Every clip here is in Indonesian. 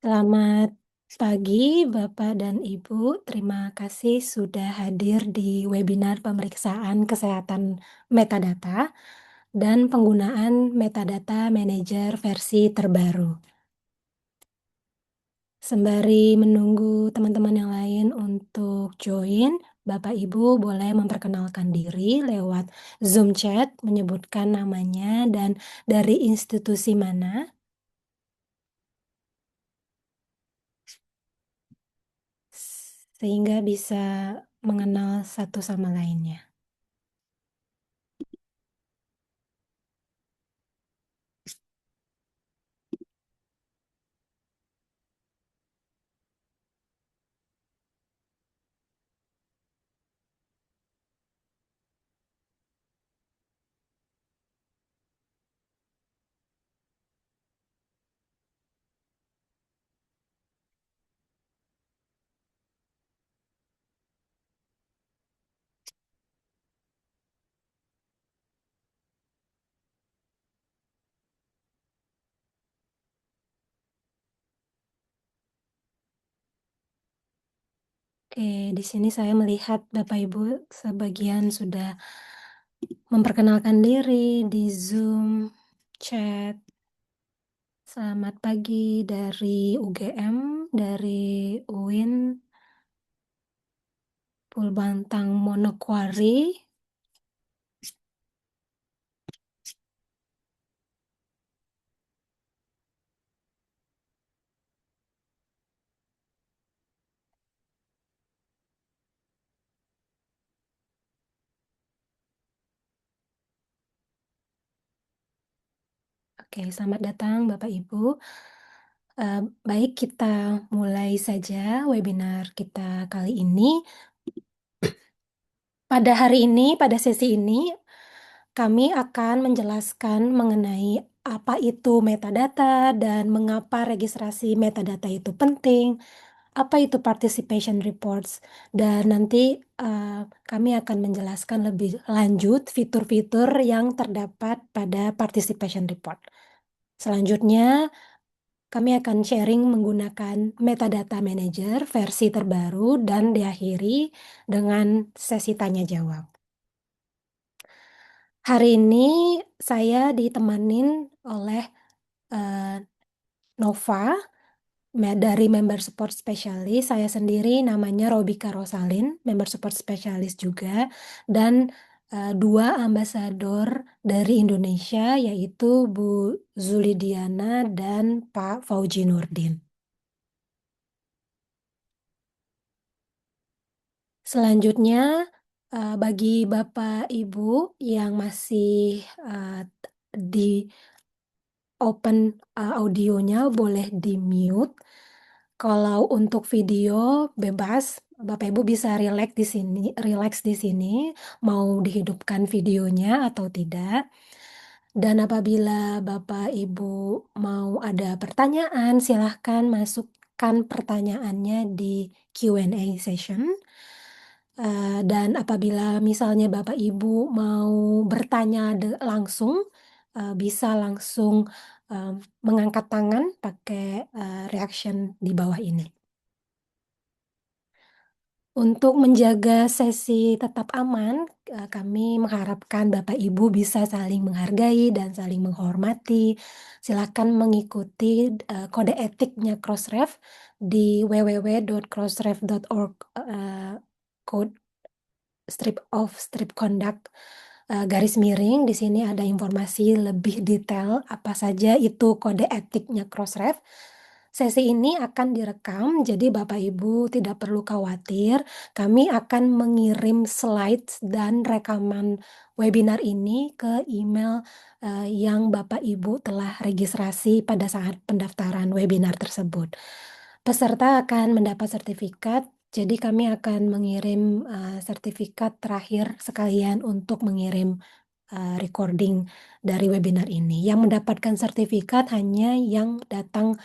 Selamat pagi, Bapak dan Ibu. Terima kasih sudah hadir di webinar pemeriksaan kesehatan metadata dan penggunaan metadata manager versi terbaru. Sembari menunggu teman-teman yang lain untuk join, Bapak Ibu boleh memperkenalkan diri lewat Zoom chat, menyebutkan namanya dan dari institusi mana. Sehingga bisa mengenal satu sama lainnya. Oke, di sini saya melihat Bapak Ibu sebagian sudah memperkenalkan diri di Zoom chat. Selamat pagi dari UGM, dari UIN, Pulbantang Manokwari. Oke, selamat datang Bapak Ibu. Baik, kita mulai saja webinar kita kali ini. Pada hari ini, pada sesi ini, kami akan menjelaskan mengenai apa itu metadata dan mengapa registrasi metadata itu penting, apa itu participation reports, dan nanti kami akan menjelaskan lebih lanjut fitur-fitur yang terdapat pada participation report. Selanjutnya, kami akan sharing menggunakan metadata manager versi terbaru dan diakhiri dengan sesi tanya jawab. Hari ini saya ditemanin oleh Nova dari member support specialist. Saya sendiri namanya Robika Rosalin, member support specialist juga, dan 2 ambasador dari Indonesia, yaitu Bu Zulidiana dan Pak Fauji Nurdin. Selanjutnya, bagi Bapak Ibu yang masih di open audionya boleh di-mute. Kalau untuk video bebas, Bapak Ibu bisa rileks di sini, mau dihidupkan videonya atau tidak. Dan apabila Bapak Ibu mau ada pertanyaan, silahkan masukkan pertanyaannya di Q&A session. Dan apabila misalnya Bapak Ibu mau bertanya langsung, bisa langsung mengangkat tangan pakai reaction di bawah ini. Untuk menjaga sesi tetap aman, kami mengharapkan Bapak Ibu bisa saling menghargai dan saling menghormati. Silakan mengikuti kode etiknya Crossref di www.crossref.org, code strip conduct garis miring. Di sini ada informasi lebih detail apa saja itu kode etiknya Crossref. Sesi ini akan direkam, jadi Bapak Ibu tidak perlu khawatir. Kami akan mengirim slides dan rekaman webinar ini ke email yang Bapak Ibu telah registrasi pada saat pendaftaran webinar tersebut. Peserta akan mendapat sertifikat, jadi kami akan mengirim sertifikat terakhir sekalian untuk mengirim recording dari webinar ini. Yang mendapatkan sertifikat hanya yang datang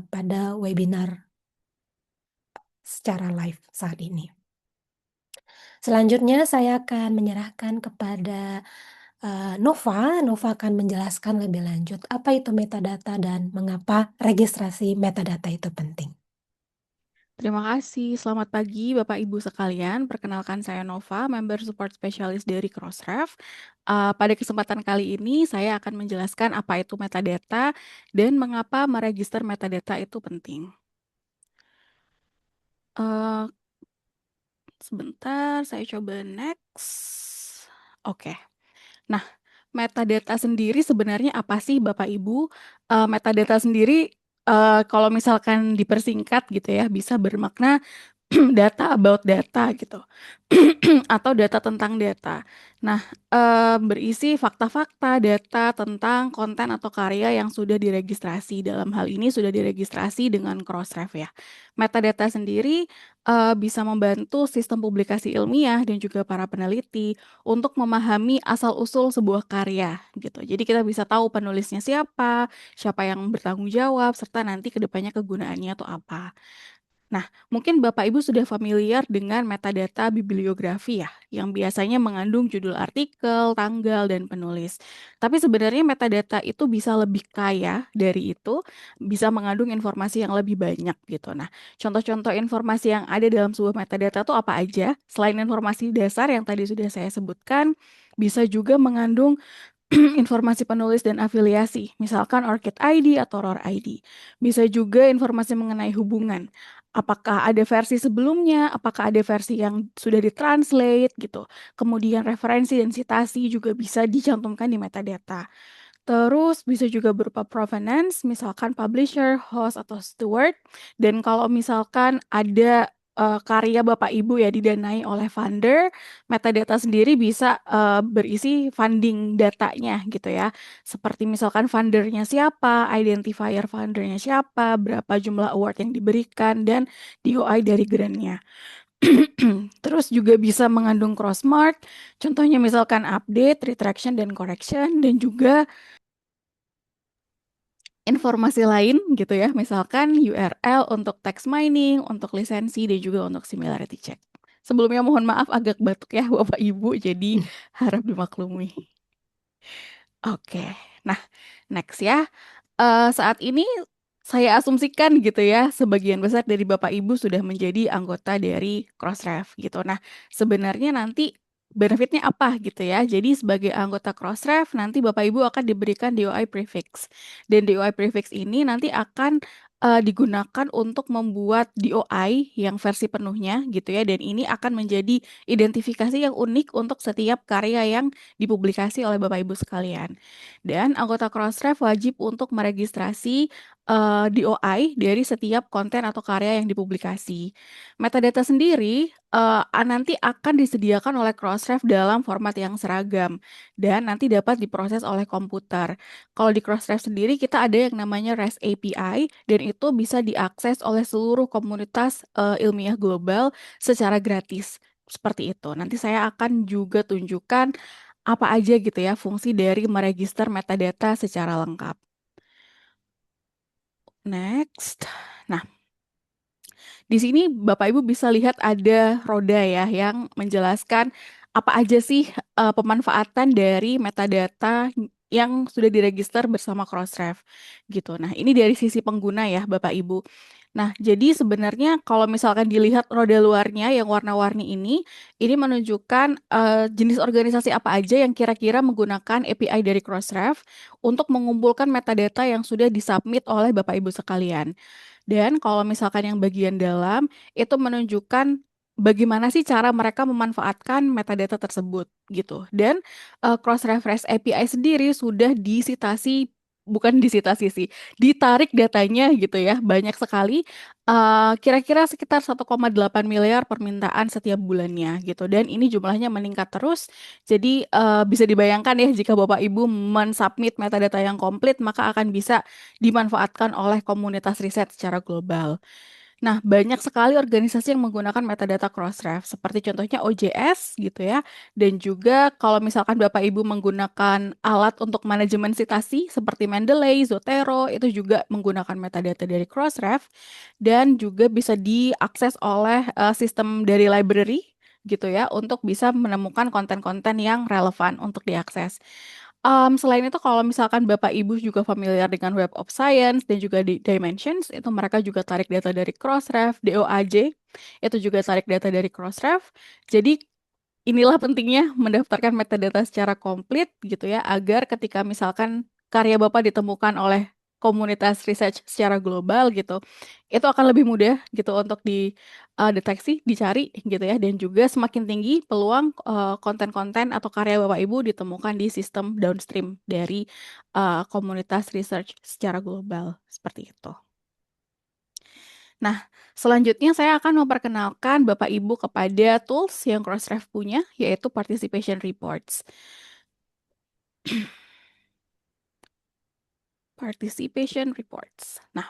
pada webinar secara live saat ini. Selanjutnya saya akan menyerahkan kepada Nova akan menjelaskan lebih lanjut apa itu metadata dan mengapa registrasi metadata itu penting. Terima kasih. Selamat pagi Bapak Ibu sekalian. Perkenalkan saya Nova, member support specialist dari Crossref. Pada kesempatan kali ini saya akan menjelaskan apa itu metadata dan mengapa meregister metadata itu penting. Eh, Sebentar, saya coba next. Oke. Nah, metadata sendiri sebenarnya apa sih Bapak Ibu? Metadata sendiri kalau misalkan dipersingkat gitu ya, bisa bermakna data about data gitu. Atau data tentang data. Nah, berisi fakta-fakta, data tentang konten atau karya yang sudah diregistrasi. Dalam hal ini sudah diregistrasi dengan Crossref ya. Metadata sendiri bisa membantu sistem publikasi ilmiah dan juga para peneliti untuk memahami asal-usul sebuah karya gitu. Jadi kita bisa tahu penulisnya siapa, siapa yang bertanggung jawab, serta nanti kedepannya kegunaannya atau apa. Nah, mungkin Bapak Ibu sudah familiar dengan metadata bibliografi ya, yang biasanya mengandung judul artikel, tanggal, dan penulis. Tapi sebenarnya metadata itu bisa lebih kaya dari itu, bisa mengandung informasi yang lebih banyak gitu. Nah, contoh-contoh informasi yang ada dalam sebuah metadata itu apa aja? Selain informasi dasar yang tadi sudah saya sebutkan, bisa juga mengandung informasi penulis dan afiliasi, misalkan ORCID ID atau ROR ID. Bisa juga informasi mengenai hubungan. Apakah ada versi sebelumnya, apakah ada versi yang sudah ditranslate gitu. Kemudian referensi dan citasi juga bisa dicantumkan di metadata. Terus bisa juga berupa provenance, misalkan publisher, host, atau steward. Dan kalau misalkan ada karya Bapak Ibu ya didanai oleh funder, metadata sendiri bisa berisi funding datanya gitu ya. Seperti misalkan fundernya siapa, identifier fundernya siapa, berapa jumlah award yang diberikan, dan DOI dari grantnya. Terus juga bisa mengandung crossmark, contohnya misalkan update, retraction, dan correction, dan juga informasi lain gitu ya, misalkan URL untuk text mining, untuk lisensi, dan juga untuk similarity check. Sebelumnya mohon maaf agak batuk ya Bapak Ibu, jadi harap dimaklumi. Oke, nah next ya. Saat ini saya asumsikan gitu ya, sebagian besar dari Bapak Ibu sudah menjadi anggota dari Crossref gitu. Nah, sebenarnya nanti benefitnya apa gitu ya. Jadi sebagai anggota Crossref, nanti Bapak Ibu akan diberikan DOI prefix. Dan DOI prefix ini nanti akan digunakan untuk membuat DOI yang versi penuhnya gitu ya. Dan ini akan menjadi identifikasi yang unik untuk setiap karya yang dipublikasi oleh Bapak Ibu sekalian. Dan anggota Crossref wajib untuk meregistrasi DOI dari setiap konten atau karya yang dipublikasi. Metadata sendiri nanti akan disediakan oleh Crossref dalam format yang seragam dan nanti dapat diproses oleh komputer. Kalau di Crossref sendiri kita ada yang namanya REST API dan itu bisa diakses oleh seluruh komunitas ilmiah global secara gratis. Seperti itu. Nanti saya akan juga tunjukkan apa aja gitu ya fungsi dari meregister metadata secara lengkap. Next. Nah, di sini Bapak Ibu bisa lihat ada roda ya yang menjelaskan apa aja sih pemanfaatan dari metadata yang sudah diregister bersama Crossref gitu. Nah, ini dari sisi pengguna ya Bapak Ibu. Nah, jadi sebenarnya kalau misalkan dilihat roda luarnya yang warna-warni ini menunjukkan jenis organisasi apa aja yang kira-kira menggunakan API dari Crossref untuk mengumpulkan metadata yang sudah disubmit oleh Bapak Ibu sekalian. Dan kalau misalkan yang bagian dalam itu menunjukkan bagaimana sih cara mereka memanfaatkan metadata tersebut gitu. Dan cross-reference API sendiri sudah disitasi, bukan disitasi sih, ditarik datanya gitu ya. Banyak sekali, kira-kira sekitar 1,8 miliar permintaan setiap bulannya gitu. Dan ini jumlahnya meningkat terus. Jadi bisa dibayangkan ya jika Bapak Ibu mensubmit metadata yang komplit, maka akan bisa dimanfaatkan oleh komunitas riset secara global. Nah, banyak sekali organisasi yang menggunakan metadata Crossref, seperti contohnya OJS gitu ya. Dan juga kalau misalkan Bapak Ibu menggunakan alat untuk manajemen sitasi seperti Mendeley, Zotero, itu juga menggunakan metadata dari Crossref dan juga bisa diakses oleh sistem dari library gitu ya untuk bisa menemukan konten-konten yang relevan untuk diakses. Selain itu kalau misalkan Bapak Ibu juga familiar dengan Web of Science dan juga di Dimensions, itu mereka juga tarik data dari Crossref, DOAJ, itu juga tarik data dari Crossref. Jadi inilah pentingnya mendaftarkan metadata secara komplit gitu ya, agar ketika misalkan karya Bapak ditemukan oleh komunitas research secara global gitu, itu akan lebih mudah gitu untuk dideteksi, dicari gitu ya, dan juga semakin tinggi peluang konten-konten atau karya Bapak Ibu ditemukan di sistem downstream dari komunitas research secara global, seperti itu. Nah, selanjutnya saya akan memperkenalkan Bapak Ibu kepada tools yang Crossref punya, yaitu Participation Reports. Participation Reports. Nah,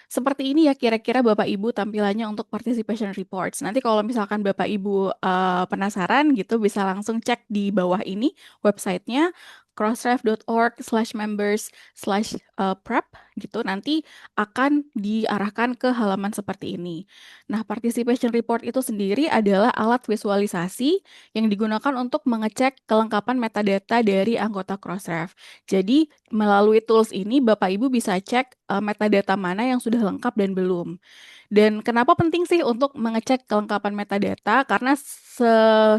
seperti ini ya kira-kira Bapak Ibu tampilannya untuk Participation Reports. Nanti kalau misalkan Bapak Ibu penasaran gitu bisa langsung cek di bawah ini websitenya crossref.org/members/prep gitu. Nanti akan diarahkan ke halaman seperti ini. Nah, Participation Report itu sendiri adalah alat visualisasi yang digunakan untuk mengecek kelengkapan metadata dari anggota Crossref. Jadi, melalui tools ini Bapak Ibu bisa cek metadata mana yang sudah lengkap dan belum. Dan kenapa penting sih untuk mengecek kelengkapan metadata? Karena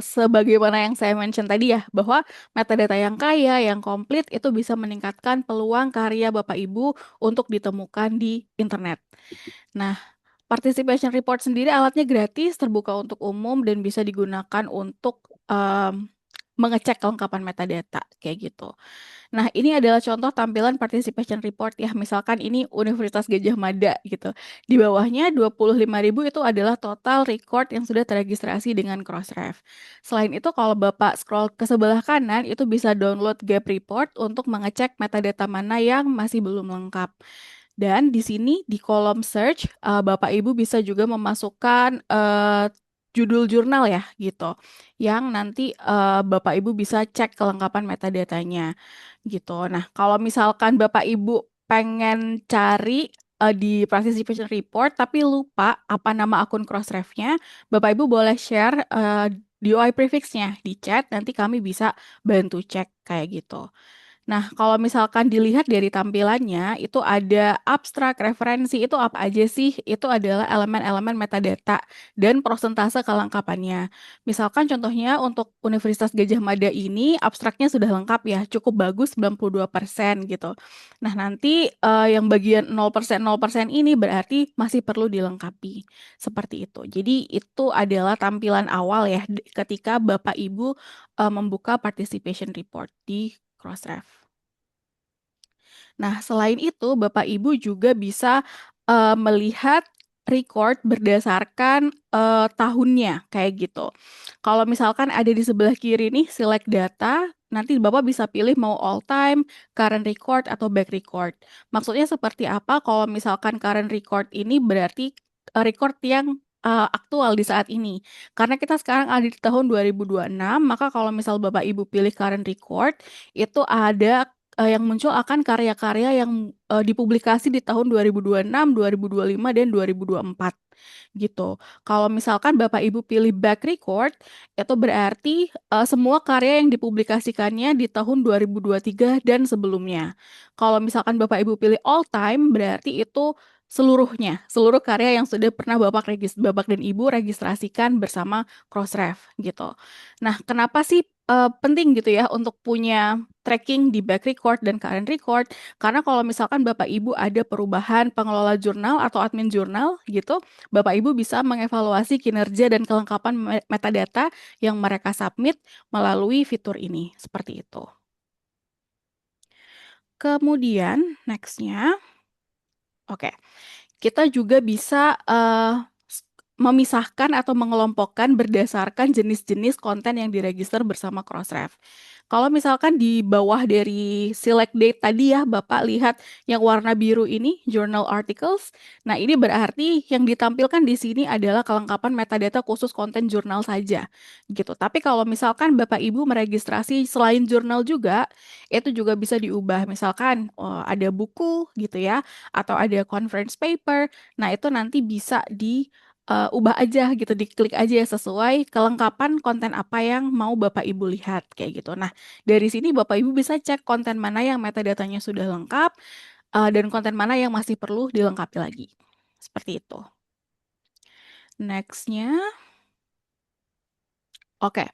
sebagaimana yang saya mention tadi ya, bahwa metadata yang kaya, yang komplit itu bisa meningkatkan peluang karya Bapak Ibu untuk ditemukan di internet. Nah, Participation Report sendiri alatnya gratis, terbuka untuk umum, dan bisa digunakan untuk mengecek kelengkapan metadata, kayak gitu. Nah, ini adalah contoh tampilan participation report ya. Misalkan ini Universitas Gadjah Mada gitu. Di bawahnya 25.000 itu adalah total record yang sudah teregistrasi dengan Crossref. Selain itu, kalau Bapak scroll ke sebelah kanan, itu bisa download gap report untuk mengecek metadata mana yang masih belum lengkap. Dan di sini di kolom search, Bapak Ibu bisa juga memasukkan judul jurnal ya gitu, yang nanti Bapak Ibu bisa cek kelengkapan metadatanya gitu. Nah, kalau misalkan Bapak Ibu pengen cari di participation report tapi lupa apa nama akun Crossref-nya, Bapak Ibu boleh share DOI prefix-nya di chat, nanti kami bisa bantu cek kayak gitu. Nah, kalau misalkan dilihat dari tampilannya, itu ada abstrak, referensi, itu apa aja sih? Itu adalah elemen-elemen metadata dan persentase kelengkapannya. Misalkan contohnya untuk Universitas Gadjah Mada ini, abstraknya sudah lengkap ya, cukup bagus 92% gitu. Nah, nanti yang bagian 0% ini berarti masih perlu dilengkapi. Seperti itu. Jadi, itu adalah tampilan awal ya, ketika Bapak Ibu membuka participation report di Crossref. Nah, selain itu, Bapak Ibu juga bisa melihat record berdasarkan tahunnya, kayak gitu. Kalau misalkan ada di sebelah kiri nih, select data, nanti Bapak bisa pilih mau all time, current record, atau back record. Maksudnya seperti apa? Kalau misalkan current record ini berarti record yang aktual di saat ini. Karena kita sekarang ada di tahun 2026, maka kalau misal Bapak Ibu pilih current record, itu ada yang muncul akan karya-karya yang dipublikasi di tahun 2026, 2025, dan 2024 gitu. Kalau misalkan Bapak Ibu pilih back record, itu berarti semua karya yang dipublikasikannya di tahun 2023 dan sebelumnya. Kalau misalkan Bapak Ibu pilih all time, berarti itu seluruhnya, seluruh karya yang sudah pernah Bapak dan Ibu registrasikan bersama Crossref gitu. Nah, kenapa sih penting gitu ya untuk punya tracking di back record dan current record? Karena kalau misalkan Bapak Ibu ada perubahan pengelola jurnal atau admin jurnal gitu, Bapak Ibu bisa mengevaluasi kinerja dan kelengkapan metadata yang mereka submit melalui fitur ini, seperti itu. Kemudian, nextnya, oke. Kita juga bisa memisahkan atau mengelompokkan berdasarkan jenis-jenis konten yang diregister bersama Crossref. Kalau misalkan di bawah dari select date tadi ya, Bapak lihat yang warna biru ini, journal articles. Nah, ini berarti yang ditampilkan di sini adalah kelengkapan metadata khusus konten jurnal saja, gitu. Tapi kalau misalkan Bapak Ibu meregistrasi selain jurnal juga, itu juga bisa diubah. Misalkan ada buku gitu ya, atau ada conference paper. Nah, itu nanti bisa ubah aja gitu, diklik aja ya sesuai kelengkapan konten apa yang mau Bapak Ibu lihat kayak gitu. Nah, dari sini Bapak Ibu bisa cek konten mana yang metadatanya sudah lengkap dan konten mana yang masih perlu dilengkapi lagi. Seperti itu. Nextnya, oke.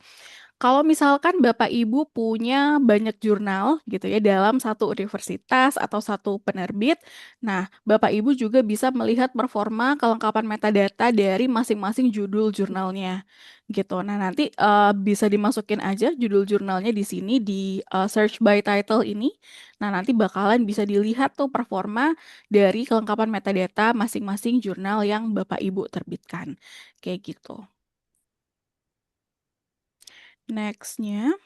Kalau misalkan Bapak Ibu punya banyak jurnal gitu ya dalam satu universitas atau satu penerbit, nah Bapak Ibu juga bisa melihat performa kelengkapan metadata dari masing-masing judul jurnalnya gitu. Nah nanti bisa dimasukin aja judul jurnalnya di sini di search by title ini. Nah nanti bakalan bisa dilihat tuh performa dari kelengkapan metadata masing-masing jurnal yang Bapak Ibu terbitkan kayak gitu. Nextnya.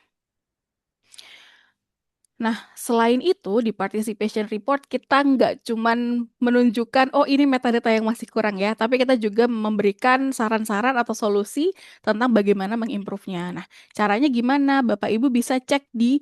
Nah, selain itu di participation report kita nggak cuman menunjukkan, oh ini metadata yang masih kurang ya, tapi kita juga memberikan saran-saran atau solusi tentang bagaimana mengimprove-nya. Nah, caranya gimana? Bapak Ibu bisa cek di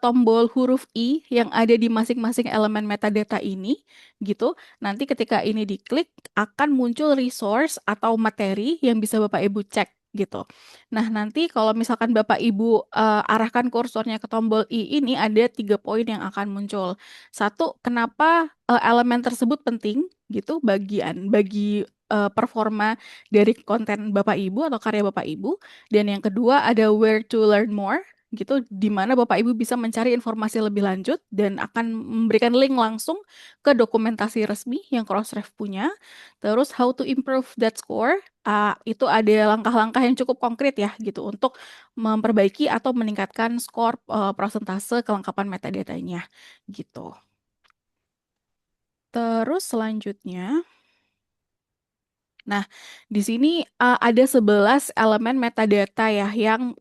tombol huruf I yang ada di masing-masing elemen metadata ini, gitu. Nanti ketika ini diklik, akan muncul resource atau materi yang bisa Bapak Ibu cek gitu. Nah, nanti kalau misalkan Bapak Ibu arahkan kursornya ke tombol I ini ada 3 poin yang akan muncul. Satu, kenapa elemen tersebut penting gitu bagi performa dari konten Bapak Ibu atau karya Bapak Ibu. Dan yang kedua ada where to learn more gitu, di mana Bapak Ibu bisa mencari informasi lebih lanjut dan akan memberikan link langsung ke dokumentasi resmi yang Crossref punya. Terus how to improve that score. Itu ada langkah-langkah yang cukup konkret ya gitu untuk memperbaiki atau meningkatkan skor prosentase kelengkapan metadatanya gitu. Terus selanjutnya, nah di sini ada 11 elemen metadata ya yang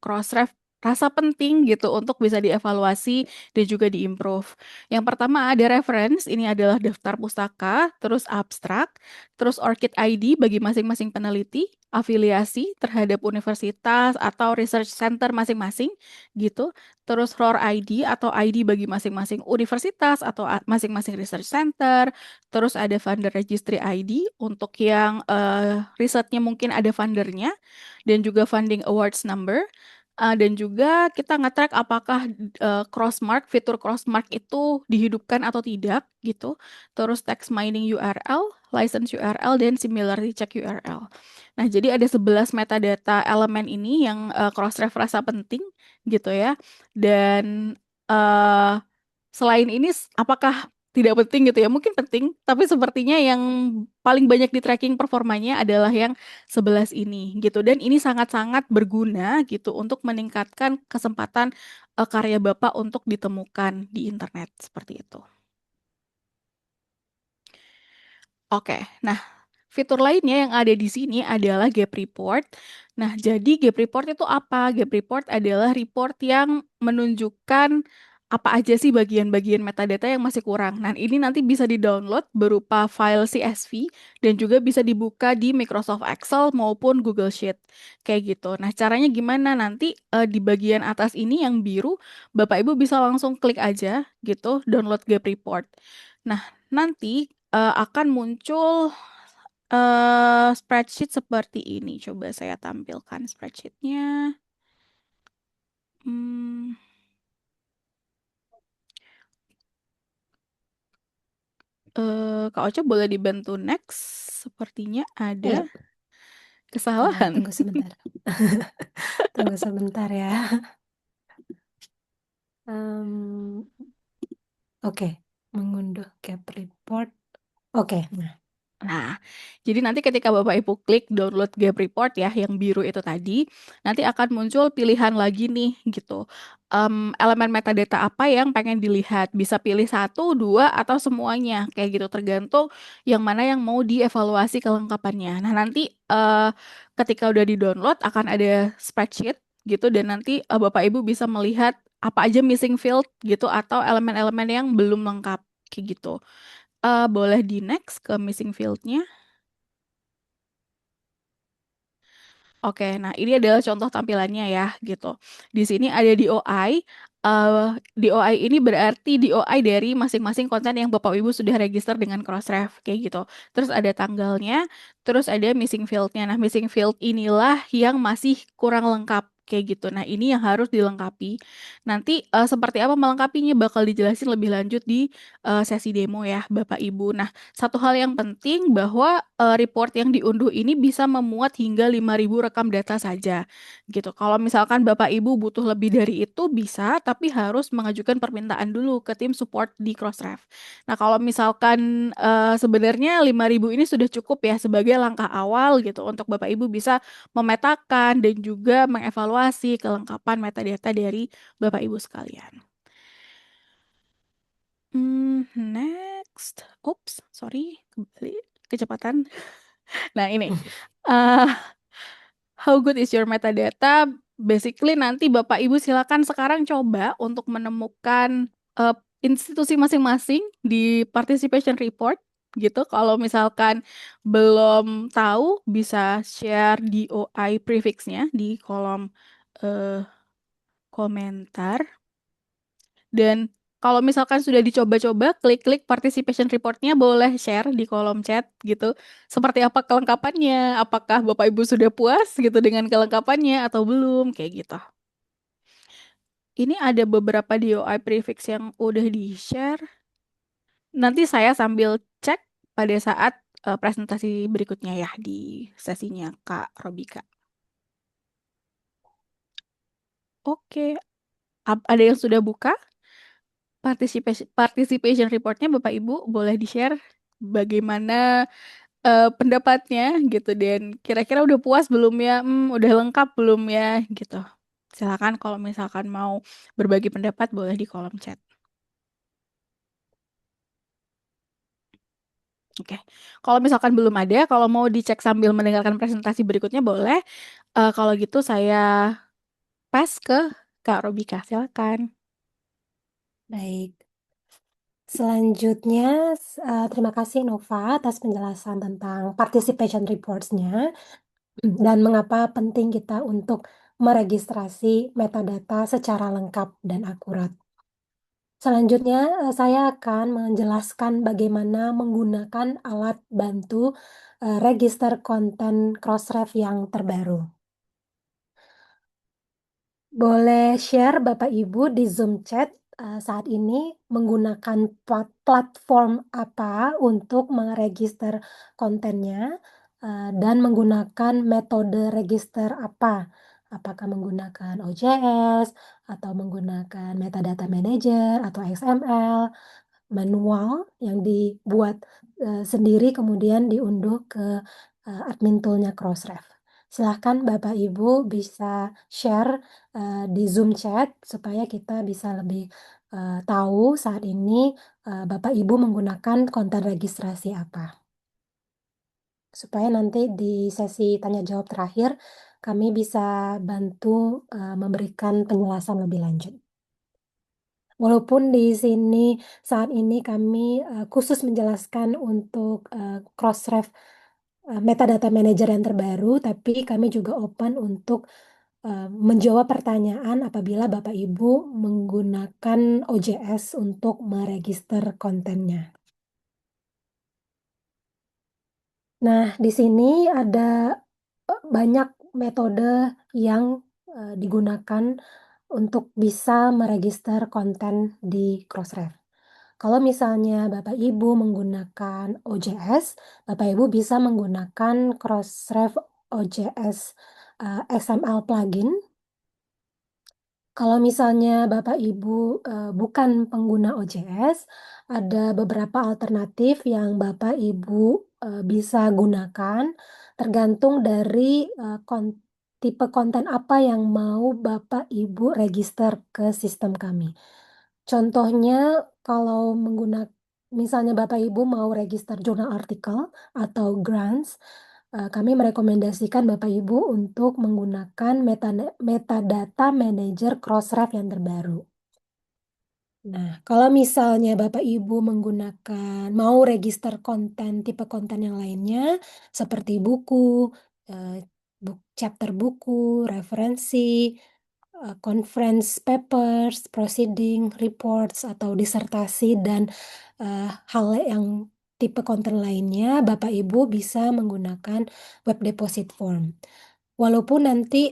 Crossref rasa penting gitu untuk bisa dievaluasi dan juga diimprove. Yang pertama ada reference, ini adalah daftar pustaka, terus abstrak, terus ORCID ID bagi masing-masing peneliti, afiliasi terhadap universitas atau research center masing-masing gitu, terus ROR ID atau ID bagi masing-masing universitas atau masing-masing research center, terus ada funder registry ID untuk yang risetnya mungkin ada fundernya dan juga funding awards number. Dan juga kita nge-track apakah crossmark, fitur crossmark itu dihidupkan atau tidak gitu. Terus text mining URL, license URL, dan similarity check URL. Nah, jadi ada 11 metadata elemen ini yang Crossref rasa penting gitu ya. Dan selain ini, apakah tidak penting gitu ya? Mungkin penting, tapi sepertinya yang paling banyak di tracking performanya adalah yang 11 ini gitu. Dan ini sangat-sangat berguna gitu untuk meningkatkan kesempatan karya Bapak untuk ditemukan di internet seperti itu. Oke, nah fitur lainnya yang ada di sini adalah Gap Report. Nah, jadi Gap Report itu apa? Gap Report adalah report yang menunjukkan apa aja sih bagian-bagian metadata yang masih kurang. Nah, ini nanti bisa di-download berupa file CSV dan juga bisa dibuka di Microsoft Excel maupun Google Sheet. Kayak gitu. Nah, caranya gimana? Nanti di bagian atas ini yang biru, Bapak Ibu bisa langsung klik aja gitu, download Gap Report. Nah, nanti akan muncul spreadsheet seperti ini. Coba saya tampilkan spreadsheetnya. Hmm, Kak Ocha boleh dibantu next? Sepertinya ada Iya, kesalahan. tunggu sebentar. Tunggu sebentar ya. Em, Oke, mengunduh Gap Report. Oke, nah, Nah, jadi nanti ketika Bapak Ibu klik download Gap Report ya, yang biru itu tadi, nanti akan muncul pilihan lagi nih gitu. Elemen metadata apa yang pengen dilihat? Bisa pilih satu, dua, atau semuanya. Kayak gitu, tergantung yang mana yang mau dievaluasi kelengkapannya. Nah, nanti ketika udah di-download akan ada spreadsheet gitu, dan nanti Bapak Ibu bisa melihat apa aja missing field gitu, atau elemen-elemen yang belum lengkap. Kayak gitu. Boleh di next ke missing field-nya. Oke, nah ini adalah contoh tampilannya ya gitu. Di sini ada DOI. DOI ini berarti DOI dari masing-masing konten yang Bapak Ibu sudah register dengan Crossref kayak gitu. Terus ada tanggalnya, terus ada missing field-nya. Nah, missing field inilah yang masih kurang lengkap kayak gitu. Nah, ini yang harus dilengkapi. Nanti seperti apa melengkapinya bakal dijelasin lebih lanjut di sesi demo ya, Bapak Ibu. Nah, satu hal yang penting bahwa report yang diunduh ini bisa memuat hingga 5.000 rekam data saja. Gitu. Kalau misalkan Bapak Ibu butuh lebih dari itu bisa, tapi harus mengajukan permintaan dulu ke tim support di Crossref. Nah, kalau misalkan sebenarnya 5.000 ini sudah cukup ya sebagai langkah awal gitu untuk Bapak Ibu bisa memetakan dan juga mengevaluasi kelengkapan metadata dari Bapak Ibu sekalian. Next. Oops, sorry, kembali kecepatan. Nah, ini. eh how good is your metadata? Basically nanti Bapak Ibu silakan sekarang coba untuk menemukan eh, institusi masing-masing di participation report gitu. Kalau misalkan belum tahu bisa share di OI prefix-nya di kolom eh, komentar. Dan kalau misalkan sudah dicoba-coba, klik-klik participation report-nya boleh share di kolom chat gitu. Seperti apa kelengkapannya? Apakah Bapak Ibu sudah puas gitu dengan kelengkapannya atau belum? Kayak gitu. Ini ada beberapa DOI prefix yang udah di-share. Nanti saya sambil cek pada saat presentasi berikutnya ya di sesinya Kak Robika. Oke, ada yang sudah buka? Participation reportnya Bapak Ibu boleh di-share bagaimana pendapatnya gitu dan kira-kira udah puas belum ya? Udah lengkap belum ya? Gitu. Silakan kalau misalkan mau berbagi pendapat boleh di kolom chat. Oke. Kalau misalkan belum ada, kalau mau dicek sambil mendengarkan presentasi berikutnya boleh. Kalau gitu saya pass ke Kak Robika. Silakan. Baik. Selanjutnya, terima kasih Nova atas penjelasan tentang participation reports-nya dan mengapa penting kita untuk meregistrasi metadata secara lengkap dan akurat. Selanjutnya, saya akan menjelaskan bagaimana menggunakan alat bantu register konten Crossref yang terbaru. Boleh share Bapak Ibu di Zoom chat saat ini menggunakan platform apa untuk meregister kontennya dan menggunakan metode register apa? Apakah menggunakan OJS atau menggunakan metadata manager atau XML, manual yang dibuat sendiri kemudian diunduh ke admin tool-nya Crossref. Silahkan Bapak Ibu bisa share di Zoom chat supaya kita bisa lebih tahu saat ini Bapak Ibu menggunakan konten registrasi apa. Supaya nanti di sesi tanya jawab terakhir kami bisa bantu memberikan penjelasan lebih lanjut. Walaupun di sini saat ini kami khusus menjelaskan untuk Crossref metadata manager yang terbaru, tapi kami juga open untuk menjawab pertanyaan apabila Bapak Ibu menggunakan OJS untuk meregister kontennya. Nah, di sini ada banyak metode yang digunakan untuk bisa meregister konten di Crossref. Kalau misalnya Bapak Ibu menggunakan OJS, Bapak Ibu bisa menggunakan Crossref OJS XML plugin. Kalau misalnya Bapak Ibu bukan pengguna OJS, ada beberapa alternatif yang Bapak Ibu bisa gunakan, tergantung dari tipe konten apa yang mau Bapak Ibu register ke sistem kami. Contohnya kalau misalnya Bapak Ibu mau register jurnal artikel atau grants, kami merekomendasikan Bapak Ibu untuk menggunakan metadata manager Crossref yang terbaru. Nah, kalau misalnya Bapak Ibu mau register konten, tipe konten yang lainnya, seperti buku, chapter buku, referensi, conference papers, proceeding, reports, atau disertasi, dan hal yang tipe konten lainnya, Bapak Ibu bisa menggunakan web deposit form. Walaupun nanti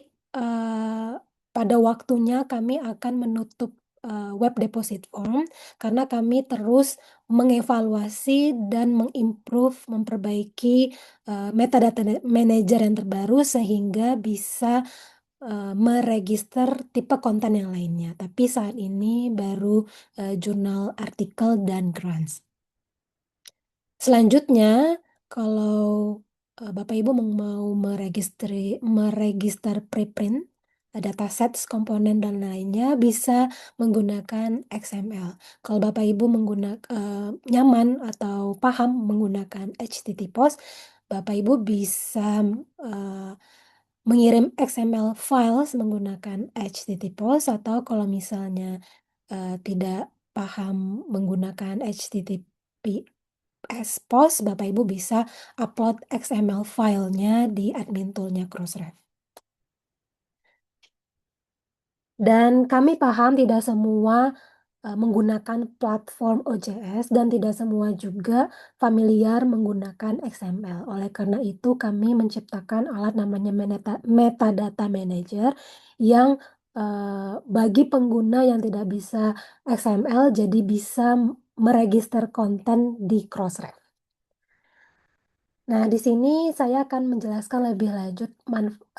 pada waktunya kami akan menutup web deposit form karena kami terus mengevaluasi dan memperbaiki metadata manager yang terbaru sehingga bisa meregister tipe konten yang lainnya. Tapi saat ini baru jurnal, artikel, dan grants. Selanjutnya, kalau Bapak Ibu mau meregister preprint, datasets, komponen, dan lainnya bisa menggunakan XML. Kalau Bapak Ibu nyaman atau paham menggunakan HTTPOS, Bapak Ibu bisa mengirim XML files menggunakan HTTPOS, atau kalau misalnya tidak paham menggunakan HTTPS POS, Bapak Ibu bisa upload XML filenya di admin toolnya Crossref. Dan kami paham tidak semua menggunakan platform OJS dan tidak semua juga familiar menggunakan XML. Oleh karena itu kami menciptakan alat namanya Metadata Manager yang bagi pengguna yang tidak bisa XML jadi bisa meregister konten di Crossref. Nah, di sini saya akan menjelaskan lebih lanjut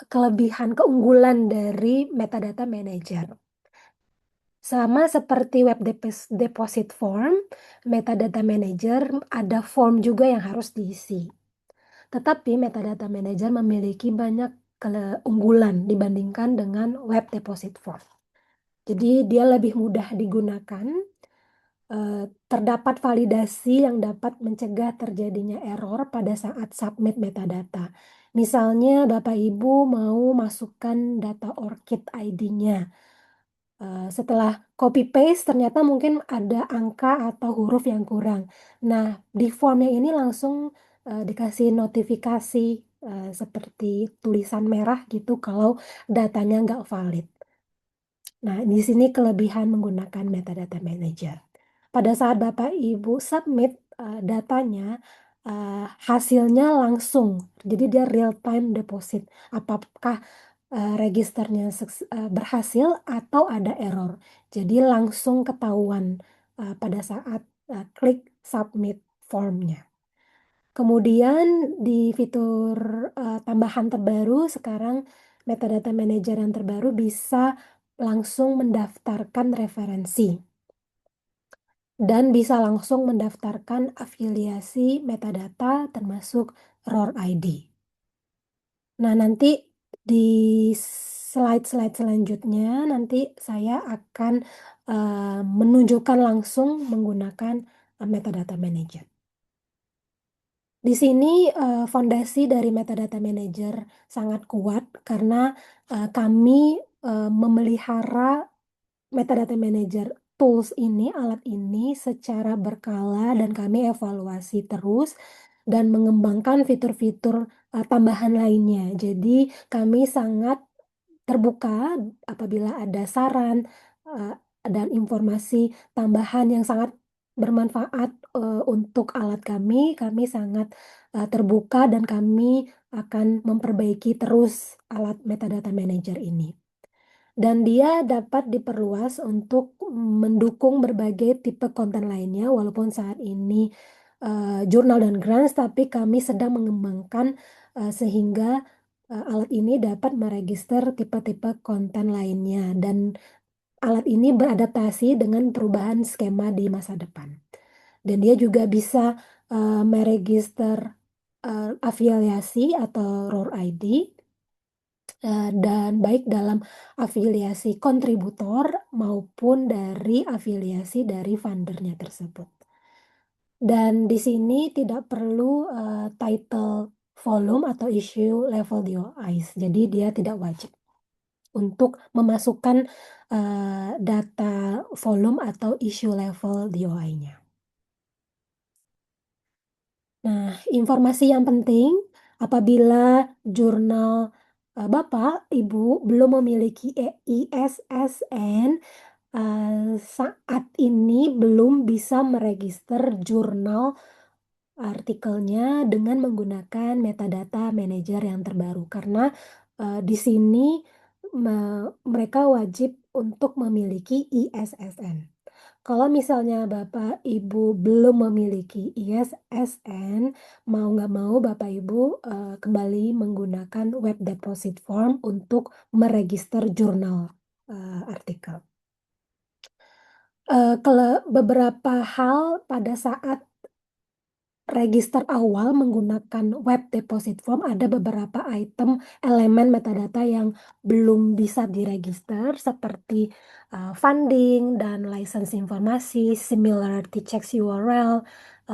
kelebihan keunggulan dari Metadata Manager. Sama seperti web deposit form, metadata manager ada form juga yang harus diisi. Tetapi metadata manager memiliki banyak keunggulan dibandingkan dengan web deposit form. Jadi dia lebih mudah digunakan, terdapat validasi yang dapat mencegah terjadinya error pada saat submit metadata. Misalnya Bapak Ibu mau masukkan data ORCID ID-nya. Setelah copy paste ternyata mungkin ada angka atau huruf yang kurang. Nah, di formnya ini langsung dikasih notifikasi seperti tulisan merah gitu kalau datanya nggak valid. Nah, di sini kelebihan menggunakan metadata manager. Pada saat Bapak Ibu submit datanya, hasilnya langsung, jadi dia real time deposit. Apakah registernya berhasil atau ada error. Jadi langsung ketahuan pada saat klik submit formnya. Kemudian di fitur tambahan terbaru sekarang metadata manager yang terbaru bisa langsung mendaftarkan referensi dan bisa langsung mendaftarkan afiliasi metadata termasuk ROR ID. Nah, nanti di slide-slide selanjutnya nanti saya akan menunjukkan langsung menggunakan metadata manager. Di sini fondasi dari metadata manager sangat kuat karena kami memelihara metadata manager tools ini, alat ini secara berkala dan kami evaluasi terus dan mengembangkan fitur-fitur tambahan lainnya. Jadi kami sangat terbuka apabila ada saran dan informasi tambahan yang sangat bermanfaat untuk alat kami sangat terbuka dan kami akan memperbaiki terus alat metadata manager ini. Dan dia dapat diperluas untuk mendukung berbagai tipe konten lainnya walaupun saat ini jurnal dan grants, tapi kami sedang mengembangkan sehingga alat ini dapat meregister tipe-tipe konten lainnya dan alat ini beradaptasi dengan perubahan skema di masa depan. Dan dia juga bisa meregister afiliasi atau ROR ID dan baik dalam afiliasi kontributor maupun dari afiliasi dari fundernya tersebut. Dan di sini tidak perlu title volume atau issue level DOIs, jadi dia tidak wajib untuk memasukkan data volume atau issue level DOI-nya. Nah, informasi yang penting apabila jurnal Bapak, Ibu belum memiliki ISSN, saat ini belum bisa meregister jurnal artikelnya dengan menggunakan metadata manager yang terbaru karena, di sini mereka wajib untuk memiliki ISSN. Kalau misalnya Bapak Ibu belum memiliki ISSN, mau nggak mau Bapak Ibu, kembali menggunakan web deposit form untuk meregister jurnal, artikel. Beberapa hal pada saat register awal menggunakan web deposit form ada beberapa item elemen metadata yang belum bisa diregister seperti, funding dan license informasi, similarity checks URL,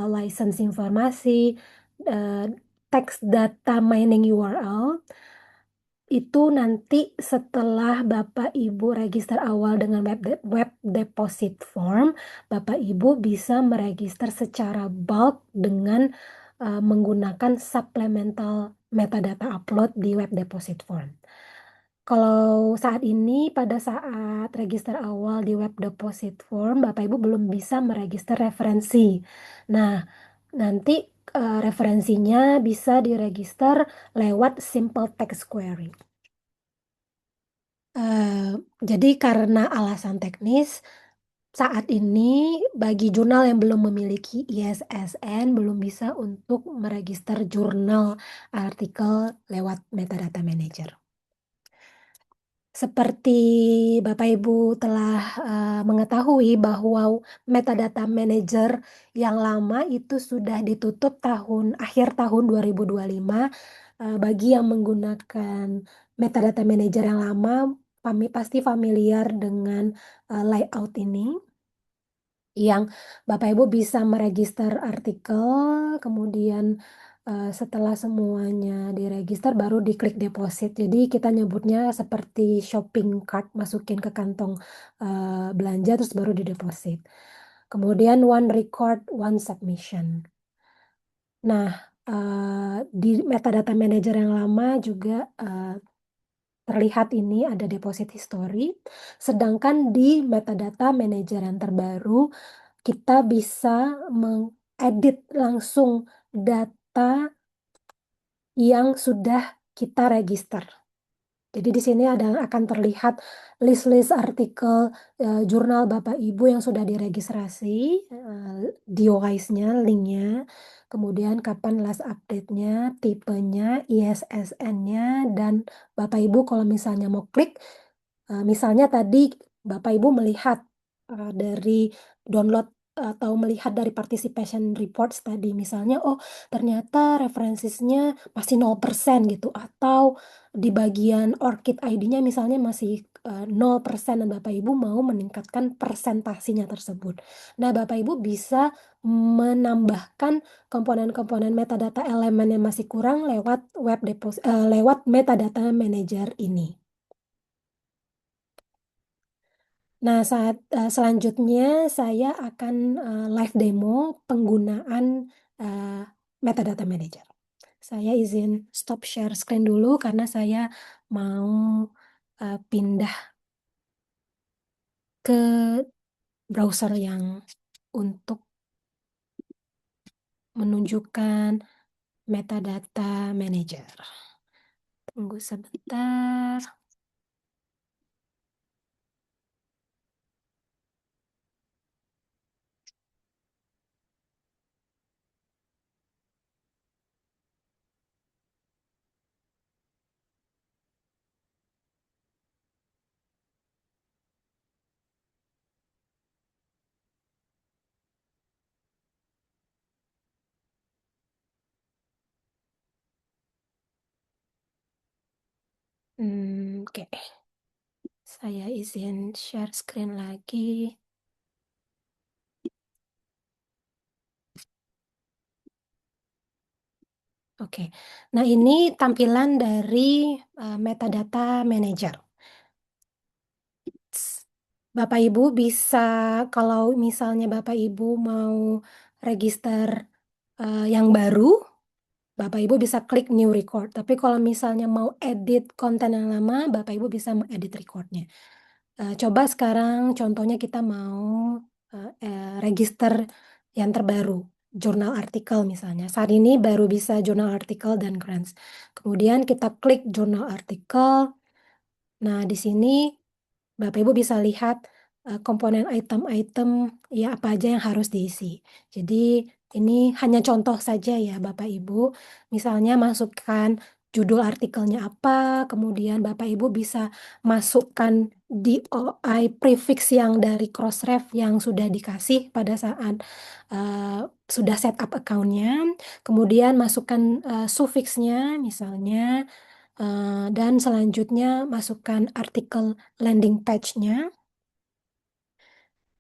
license informasi, eee, text data mining URL. Itu nanti setelah Bapak Ibu register awal dengan web deposit form, Bapak Ibu bisa meregister secara bulk dengan, menggunakan supplemental metadata upload di web deposit form. Kalau saat ini pada saat register awal di web deposit form, Bapak Ibu belum bisa meregister referensi. Nah, nanti, referensinya bisa diregister lewat simple text query. Jadi karena alasan teknis, saat ini bagi jurnal yang belum memiliki ISSN belum bisa untuk meregister jurnal artikel lewat metadata manager. Seperti Bapak Ibu telah, mengetahui bahwa metadata manager yang lama itu sudah ditutup akhir tahun 2025, bagi yang menggunakan metadata manager yang lama, pasti familiar dengan, layout ini. Yang Bapak Ibu bisa meregister artikel, kemudian, setelah semuanya diregister baru diklik deposit. Jadi kita nyebutnya seperti shopping cart, masukin ke kantong, belanja terus baru dideposit. Kemudian one record, one submission. Nah, di metadata manager yang lama juga, terlihat ini ada deposit history, sedangkan di metadata manager yang terbaru kita bisa mengedit langsung data yang sudah kita register. Jadi di sini akan terlihat list-list artikel, jurnal Bapak Ibu yang sudah diregistrasi, DOIS-nya, link-nya, kemudian kapan last update-nya, tipenya, ISSN-nya, dan Bapak Ibu kalau misalnya mau klik, misalnya tadi Bapak Ibu melihat, dari download atau melihat dari participation reports tadi misalnya, oh ternyata referensinya masih 0% gitu, atau di bagian ORCID ID-nya misalnya masih, 0% dan Bapak Ibu mau meningkatkan persentasinya tersebut. Nah, Bapak Ibu bisa menambahkan komponen-komponen metadata elemen yang masih kurang lewat metadata manager ini. Nah, selanjutnya saya akan, live demo penggunaan, eee, metadata manager. Saya izin stop share screen dulu karena saya mau, pindah ke browser yang untuk menunjukkan metadata manager. Tunggu sebentar. Oke. Saya izin share screen lagi. Oke. Nah, ini tampilan dari, metadata manager. Bapak Ibu bisa kalau misalnya Bapak Ibu mau register, yang baru, Bapak Ibu bisa klik new record. Tapi kalau misalnya mau edit konten yang lama, Bapak Ibu bisa edit recordnya. Coba sekarang contohnya kita mau register yang terbaru, jurnal artikel misalnya. Saat ini baru bisa jurnal artikel dan grants. Kemudian kita klik jurnal artikel. Nah, di sini Bapak Ibu bisa lihat komponen item-item ya apa aja yang harus diisi. Jadi ini hanya contoh saja ya Bapak Ibu. Misalnya masukkan judul artikelnya apa, kemudian Bapak Ibu bisa masukkan DOI prefix yang dari Crossref yang sudah dikasih pada saat sudah setup account-nya. Kemudian masukkan sufiksnya misalnya. Dan selanjutnya masukkan artikel landing page-nya.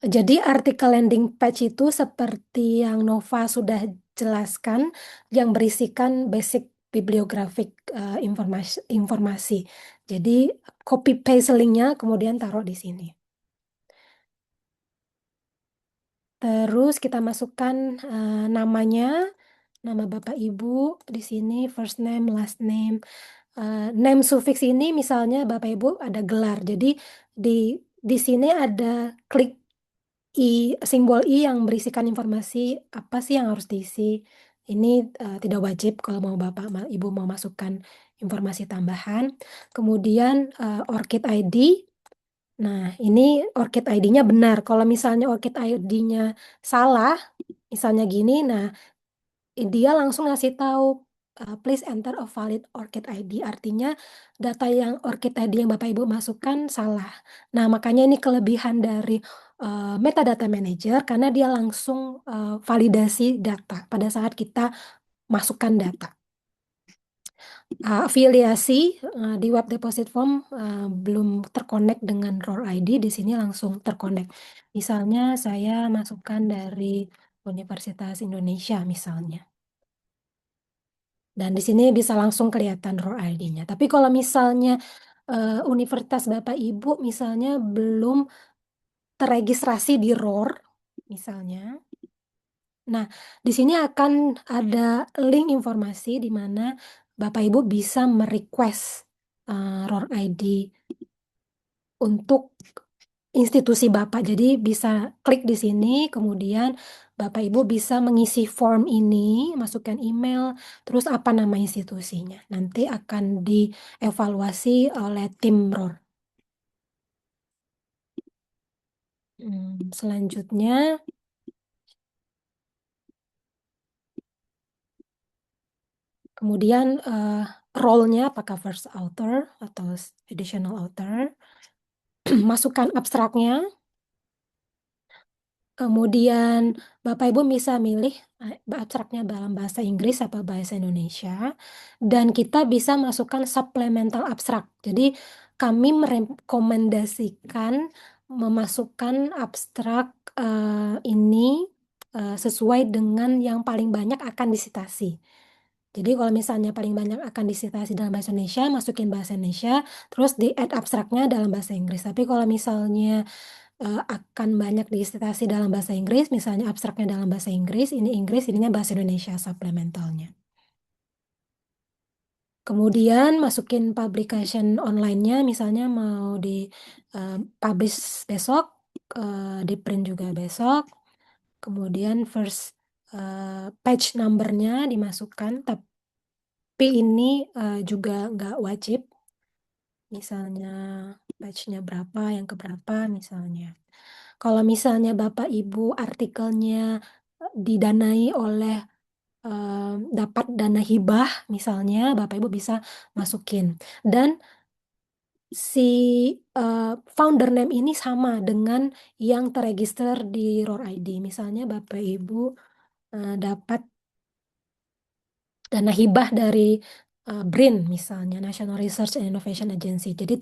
Jadi artikel landing page itu seperti yang Nova sudah jelaskan, yang berisikan basic bibliographic informasi. Jadi copy paste linknya kemudian taruh di sini. Terus kita masukkan namanya, nama Bapak Ibu di sini, first name, last name. Name suffix ini misalnya Bapak Ibu ada gelar. Jadi di sini ada klik simbol I yang berisikan informasi apa sih yang harus diisi. Ini tidak wajib kalau mau Bapak Ibu mau masukkan informasi tambahan. Kemudian ORCID ID. Nah, ini ORCID ID-nya benar. Kalau misalnya ORCID ID-nya salah, misalnya gini, nah dia langsung ngasih tahu please enter a valid ORCID ID. Artinya data yang ORCID ID yang Bapak Ibu masukkan salah. Nah, makanya ini kelebihan dari metadata manager karena dia langsung validasi data pada saat kita masukkan data. Afiliasi di web deposit form belum terkonek dengan ROR ID, di sini langsung terkonek. Misalnya saya masukkan dari Universitas Indonesia misalnya. Dan di sini bisa langsung kelihatan ROR ID-nya. Tapi kalau misalnya universitas Bapak Ibu misalnya belum terregistrasi di ROR misalnya. Nah, di sini akan ada link informasi di mana Bapak Ibu bisa merequest ROR ID untuk institusi Bapak. Jadi bisa klik di sini, kemudian Bapak Ibu bisa mengisi form ini, masukkan email, terus apa nama institusinya. Nanti akan dievaluasi oleh tim ROR. Selanjutnya, kemudian role-nya apakah first author atau additional author. Masukkan abstraknya. Kemudian Bapak Ibu bisa milih abstraknya dalam bahasa Inggris atau bahasa Indonesia. Dan kita bisa masukkan supplemental abstrak. Jadi kami merekomendasikan memasukkan abstrak ini sesuai dengan yang paling banyak akan disitasi. Jadi kalau misalnya paling banyak akan disitasi dalam bahasa Indonesia, masukin bahasa Indonesia, terus di add abstraknya dalam bahasa Inggris. Tapi kalau misalnya akan banyak disitasi dalam bahasa Inggris, misalnya abstraknya dalam bahasa Inggris, ininya bahasa Indonesia supplementalnya. Kemudian masukin publication online-nya, misalnya mau di publish besok, di print juga besok. Kemudian first page number-nya dimasukkan, tapi ini juga nggak wajib. Misalnya page-nya berapa, yang keberapa misalnya. Kalau misalnya Bapak Ibu artikelnya didanai oleh dapat dana hibah misalnya, Bapak Ibu bisa masukin. Dan si founder name ini sama dengan yang terregister di ROR ID. Misalnya Bapak Ibu dapat dana hibah dari BRIN misalnya, National Research and Innovation Agency. Jadi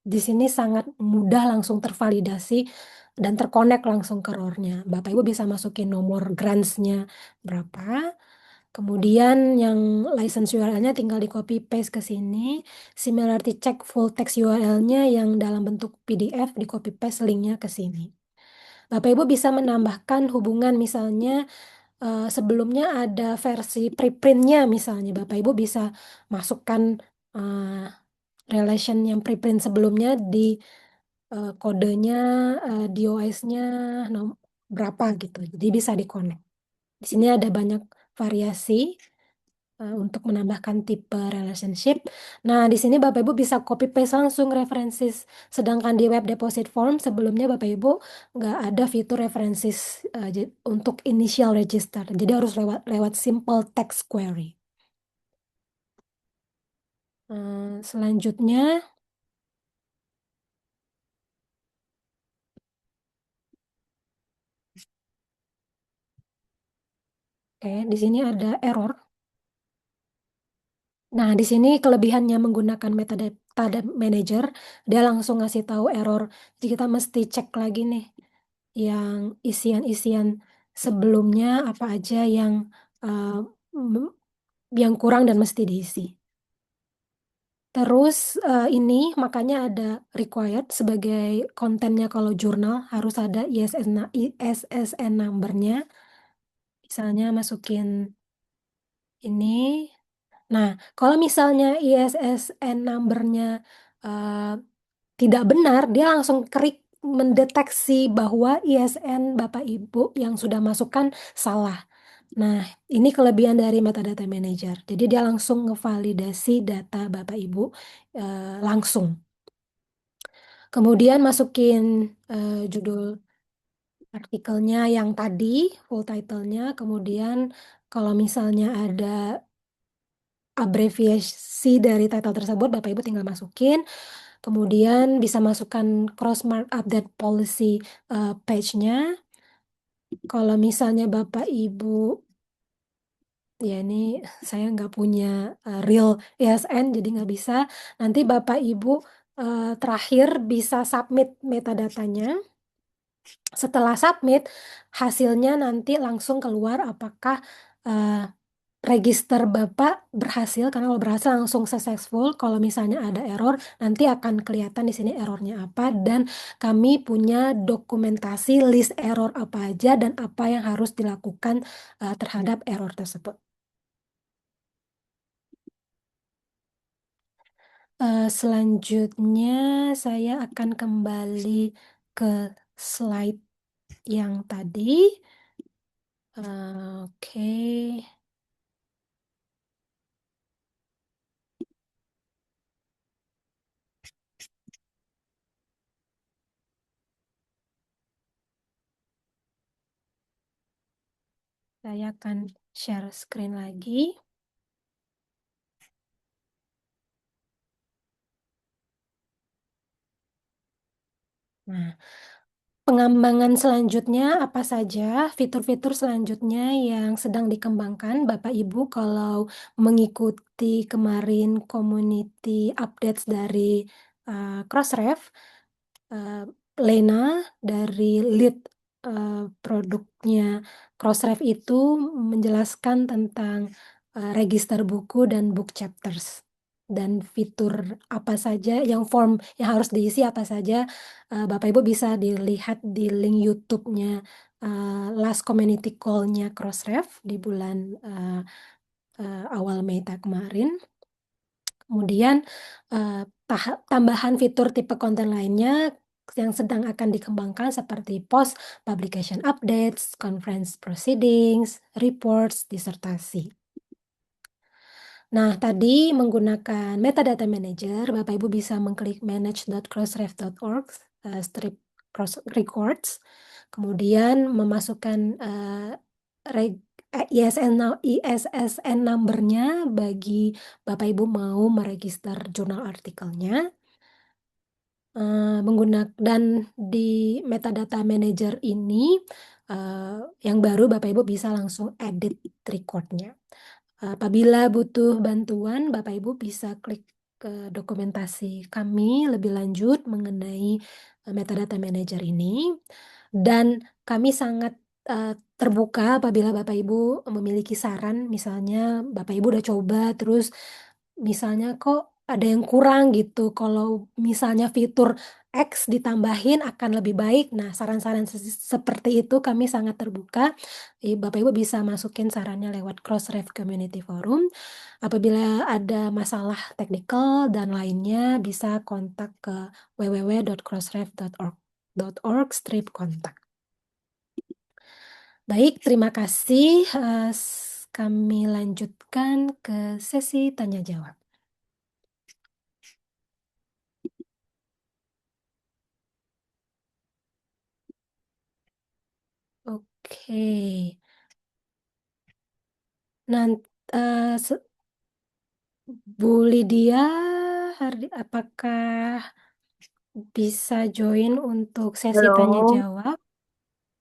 di sini sangat mudah langsung tervalidasi dan terkonek langsung ke ROR-nya. Bapak Ibu bisa masukin nomor grants-nya berapa. Kemudian yang license URL-nya tinggal di copy paste ke sini. Similarity check full text URL-nya yang dalam bentuk PDF di copy paste linknya ke sini. Bapak Ibu bisa menambahkan hubungan misalnya sebelumnya ada versi preprintnya misalnya Bapak Ibu bisa masukkan eh, relation yang preprint sebelumnya di kodenya, DOS-nya berapa gitu. Jadi bisa di-connect. Di sini ada banyak variasi untuk menambahkan tipe relationship. Nah, di sini Bapak Ibu bisa copy paste langsung references. Sedangkan di web deposit form sebelumnya Bapak Ibu nggak ada fitur references untuk initial register. Jadi harus lewat simple text query. Selanjutnya, oke, di sini ada error. Nah, di sini kelebihannya menggunakan metadata manager, dia langsung ngasih tahu error. Jadi kita mesti cek lagi nih, yang isian-isian sebelumnya apa aja uh, m- yang kurang dan mesti diisi. Terus ini makanya ada required sebagai kontennya kalau jurnal harus ada ISSN number-nya. Misalnya masukin ini. Nah, kalau misalnya ISSN number-nya eh, tidak benar, dia langsung klik mendeteksi bahwa ISN Bapak Ibu yang sudah masukkan salah. Nah, ini kelebihan dari metadata manager. Jadi dia langsung ngevalidasi data Bapak Ibu langsung. Kemudian masukin judul artikelnya yang tadi, full title-nya. Kemudian kalau misalnya ada abreviasi dari title tersebut, Bapak Ibu tinggal masukin. Kemudian bisa masukkan crossmark update policy page-nya. Kalau misalnya Bapak Ibu, ya ini saya nggak punya real ESN, jadi nggak bisa. Nanti Bapak Ibu terakhir bisa submit metadatanya. Setelah submit, hasilnya nanti langsung keluar apakah eh, register Bapak berhasil. Karena kalau berhasil langsung successful. Kalau misalnya ada error, nanti akan kelihatan di sini errornya apa. Dan kami punya dokumentasi list error apa aja dan apa yang harus dilakukan terhadap error tersebut. Selanjutnya saya akan kembali ke slide yang tadi. Oke. Saya akan share screen lagi. Nah, pengembangan selanjutnya apa saja, fitur-fitur selanjutnya yang sedang dikembangkan, Bapak Ibu kalau mengikuti kemarin community updates dari Crossref, uh, Lena dari lead produknya Crossref itu menjelaskan tentang register buku dan book chapters dan fitur apa saja yang form yang harus diisi apa saja. Bapak Ibu bisa dilihat di link YouTube-nya last community call-nya Crossref di bulan awal Mei kemarin. Kemudian tambahan fitur tipe konten lainnya yang sedang akan dikembangkan seperti post publication updates, conference proceedings, reports, disertasi. Nah, tadi menggunakan metadata manager, Bapak Ibu bisa mengklik manage.crossref.org strip cross records, kemudian memasukkan ISSN number-nya bagi Bapak Ibu mau meregister jurnal artikelnya. Menggunakan dan di metadata manager ini yang baru Bapak Ibu bisa langsung edit recordnya. Apabila butuh bantuan, Bapak Ibu bisa klik ke dokumentasi kami lebih lanjut mengenai metadata manager ini. Dan kami sangat terbuka apabila Bapak Ibu memiliki saran, misalnya Bapak Ibu udah coba, terus misalnya kok ada yang kurang gitu. Kalau misalnya fitur X ditambahin akan lebih baik. Nah, saran-saran seperti itu kami sangat terbuka. Bapak Ibu bisa masukin sarannya lewat Crossref Community Forum. Apabila ada masalah teknikal dan lainnya bisa kontak ke www.crossref.org Baik, terima kasih. Kami lanjutkan ke sesi tanya jawab. Oke. Nanti Bu Lydia, apakah bisa join untuk sesi tanya Halo, jawab?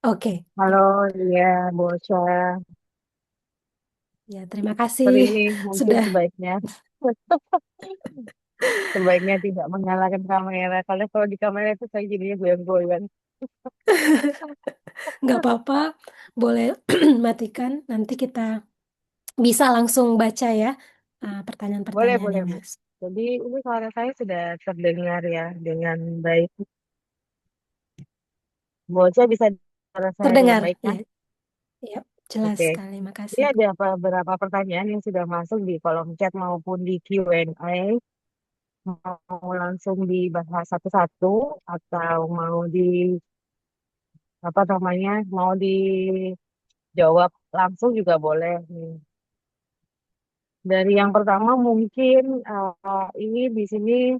Oke, halo, ya, iya, Bosya. ya terima kasih Sorry ini mungkin sudah sebaiknya tidak menyalakan kamera. Karena kalau di kamera itu saya jadinya goyang-goyang. nggak apa-apa, boleh matikan. Nanti kita bisa langsung baca ya Boleh, pertanyaan-pertanyaannya, boleh, Bu. Mas. Jadi ini suara saya sudah terdengar ya dengan baik. Bosya bisa suara saya dengan Terdengar, baik kan? ya, ya, jelas Oke. sekali. Ini Makasih, Bu. ada beberapa pertanyaan yang sudah masuk di kolom chat maupun di Q&A. Mau langsung dibahas satu-satu atau mau di apa namanya mau dijawab langsung juga boleh nih. Dari yang pertama mungkin ini di sini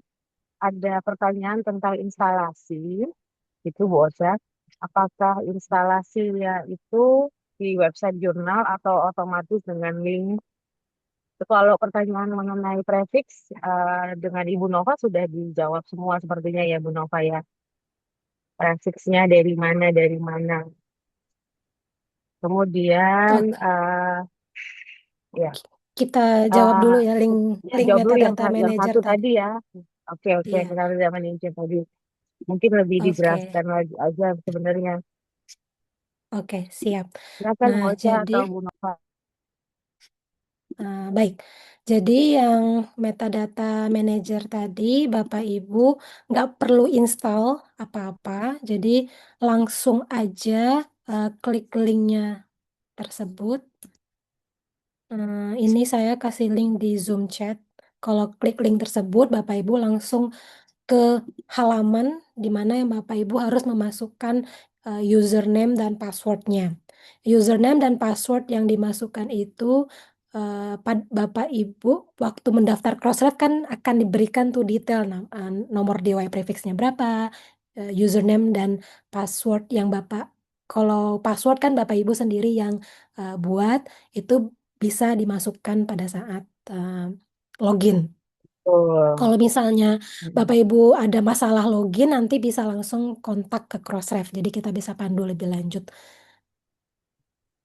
ada pertanyaan tentang instalasi itu Bosa. Apakah instalasinya itu di website jurnal atau otomatis dengan link? Kalau pertanyaan mengenai prefix dengan Ibu Nova sudah dijawab semua sepertinya ya Bu Nova ya. Prefixnya dari mana. Kemudian Oke, ya kita jawab eh, dulu ya link ya, link jawab dulu metadata yang manager satu tadi. tadi ya. Oke, oke, Iya, kita zaman ini tadi. Mungkin lebih oke, dijelaskan lagi aja sebenarnya. oke, siap. Silakan Nah, Ocha jadi atau Bu Nova. baik. Jadi yang metadata manager tadi, Bapak Ibu nggak perlu install apa-apa. Jadi langsung aja klik linknya tersebut. Ini saya kasih link di Zoom chat. Kalau klik link tersebut, Bapak Ibu langsung ke halaman di mana yang Bapak Ibu harus memasukkan username dan passwordnya. Username dan password yang dimasukkan itu Bapak Ibu waktu mendaftar Crossref kan akan diberikan tuh detail nomor DIY prefixnya berapa, username dan password yang Bapak kalau password kan Bapak Ibu sendiri yang buat itu bisa dimasukkan pada saat login. Betul. Kalau misalnya Hmm, Bapak Ibu ada masalah login, nanti bisa langsung kontak ke Crossref. Jadi kita bisa pandu lebih lanjut.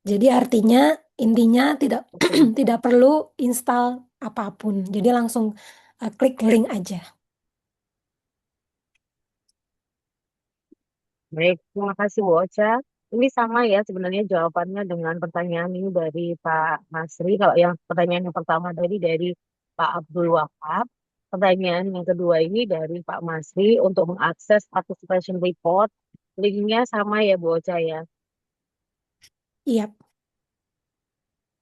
Jadi artinya intinya tidak betul. tidak perlu install apapun. Jadi langsung klik link aja. Baik, terima kasih Bu Ocha. Ini sama ya sebenarnya jawabannya dengan pertanyaan ini dari Pak Masri. Kalau yang pertanyaan yang pertama tadi dari Pak Abdul Wahab. Pertanyaan yang kedua ini dari Pak Masri untuk mengakses participation report. Linknya sama ya Bu Ocha ya. Iya,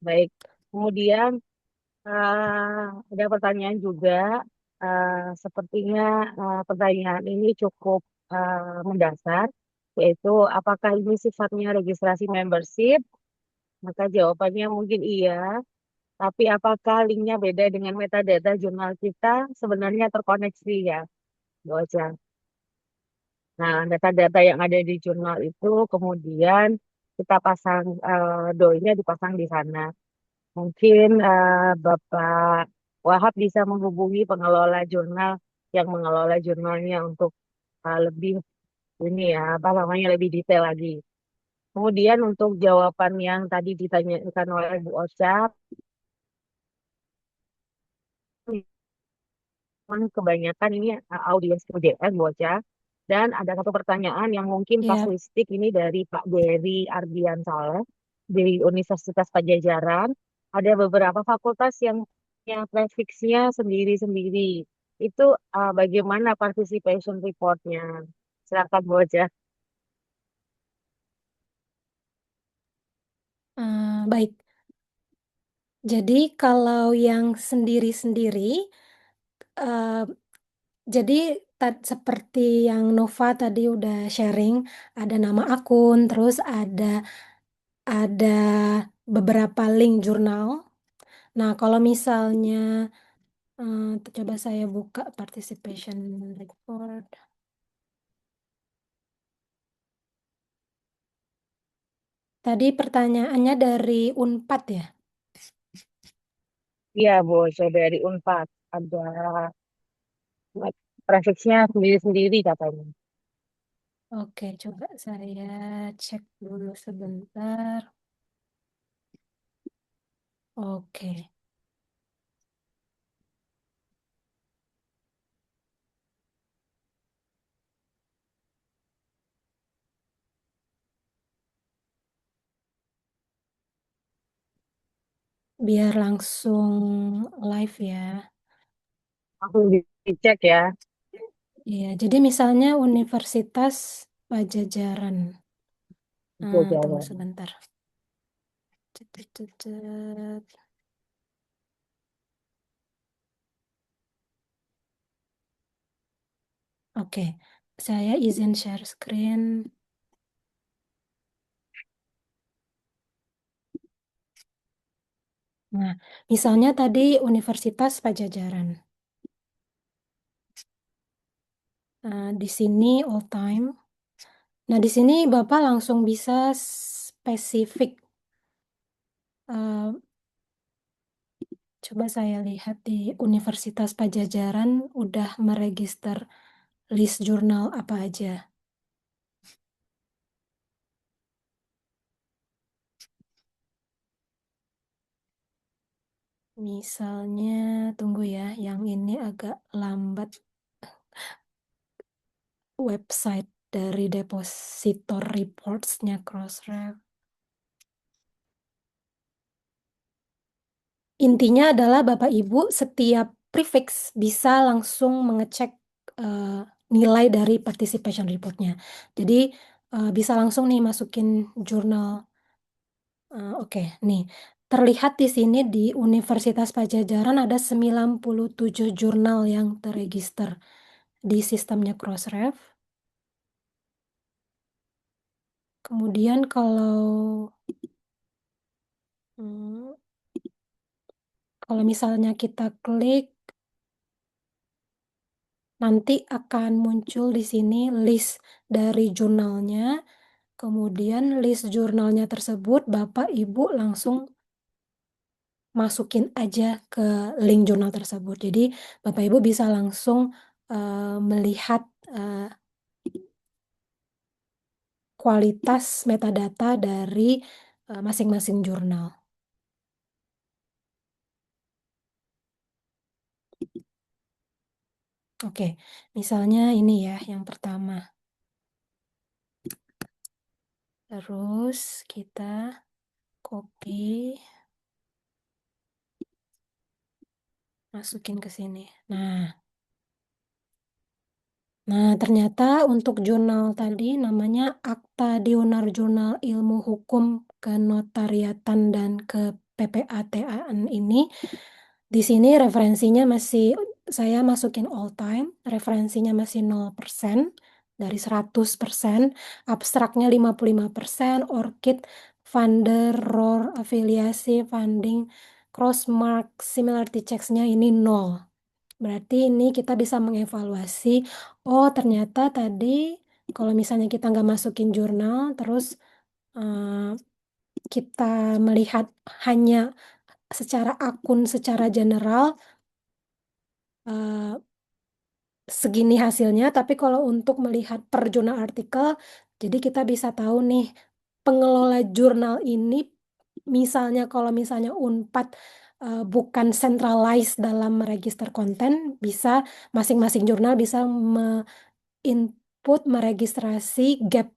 Baik. Kemudian ada pertanyaan juga, sepertinya pertanyaan ini cukup mendasar, yaitu apakah ini sifatnya registrasi membership? Maka jawabannya mungkin iya, tapi apakah linknya beda dengan metadata jurnal kita? Sebenarnya terkoneksi ya, Doja. Nah, data-data yang ada di jurnal itu kemudian kita pasang, doi-nya dipasang di sana. Mungkin Bapak Wahab bisa menghubungi pengelola jurnal yang mengelola jurnalnya untuk lebih ini ya, apa namanya lebih detail lagi. Kemudian untuk jawaban yang tadi ditanyakan oleh Bu Ocha, memang kebanyakan ini audiens PDF Bu Ocha. Dan ada satu pertanyaan yang mungkin iya, kasuistik ini dari Pak Dery Ardian Saleh di Universitas Pajajaran. Ada beberapa fakultas yang yang prefixnya sendiri-sendiri. Itu bagaimana participation reportnya? Silakan Bu aja. Baik, jadi kalau yang sendiri-sendiri, eh, jadi seperti yang Nova tadi udah sharing, ada nama akun, terus ada beberapa link jurnal. Nah, kalau misalnya coba saya buka participation report. Tadi pertanyaannya dari Unpad ya? Iya Bu, saya dari Unpad. Ada prefixnya sendiri-sendiri katanya. Oke, coba saya cek dulu sebentar. Oke, biar langsung live ya. Langsung dicek ya. Iya, jadi misalnya Universitas Pajajaran. Itu Tunggu jawaban. sebentar. Cet, cet, cet, cet. Oke, saya izin share screen. Nah, misalnya tadi Universitas Pajajaran. Di sini all time. Nah, di sini Bapak langsung bisa spesifik. Eh, Coba saya lihat di Universitas Pajajaran udah meregister list jurnal apa aja. Misalnya, tunggu ya, yang ini agak lambat website dari depositor reports-nya Crossref. Intinya adalah Bapak Ibu setiap prefix bisa langsung mengecek eh, nilai dari participation report-nya. Jadi bisa langsung nih masukin jurnal. Oke, nih. Terlihat di sini di Universitas Pajajaran ada 97 jurnal yang terregister di sistemnya Crossref. Kemudian hmm, kalau misalnya kita klik, nanti akan muncul di sini list dari jurnalnya. Kemudian list jurnalnya tersebut Bapak Ibu langsung masukin aja ke link jurnal tersebut. Jadi Bapak Ibu bisa langsung melihat eh, kualitas metadata dari masing-masing jurnal. Oke, misalnya ini ya yang pertama. Terus kita copy, masukin ke sini. Nah, ternyata untuk jurnal tadi namanya Akta Dionar Jurnal Ilmu Hukum Kenotariatan dan ke PPATAN ini. Di sini referensinya masih, saya masukin all time, referensinya masih 0% dari 100%, abstraknya 55%, ORCID, funder, ROR, afiliasi, funding, crossmark, similarity checks-nya ini 0. Berarti ini kita bisa mengevaluasi, oh ternyata tadi kalau misalnya kita nggak masukin jurnal, terus eh, kita melihat hanya secara akun, secara general, eh, segini hasilnya. Tapi kalau untuk melihat per jurnal artikel, jadi kita bisa tahu nih, pengelola jurnal ini, misalnya kalau misalnya Unpad bukan centralized dalam meregister konten, bisa masing-masing jurnal bisa input meregistrasi gap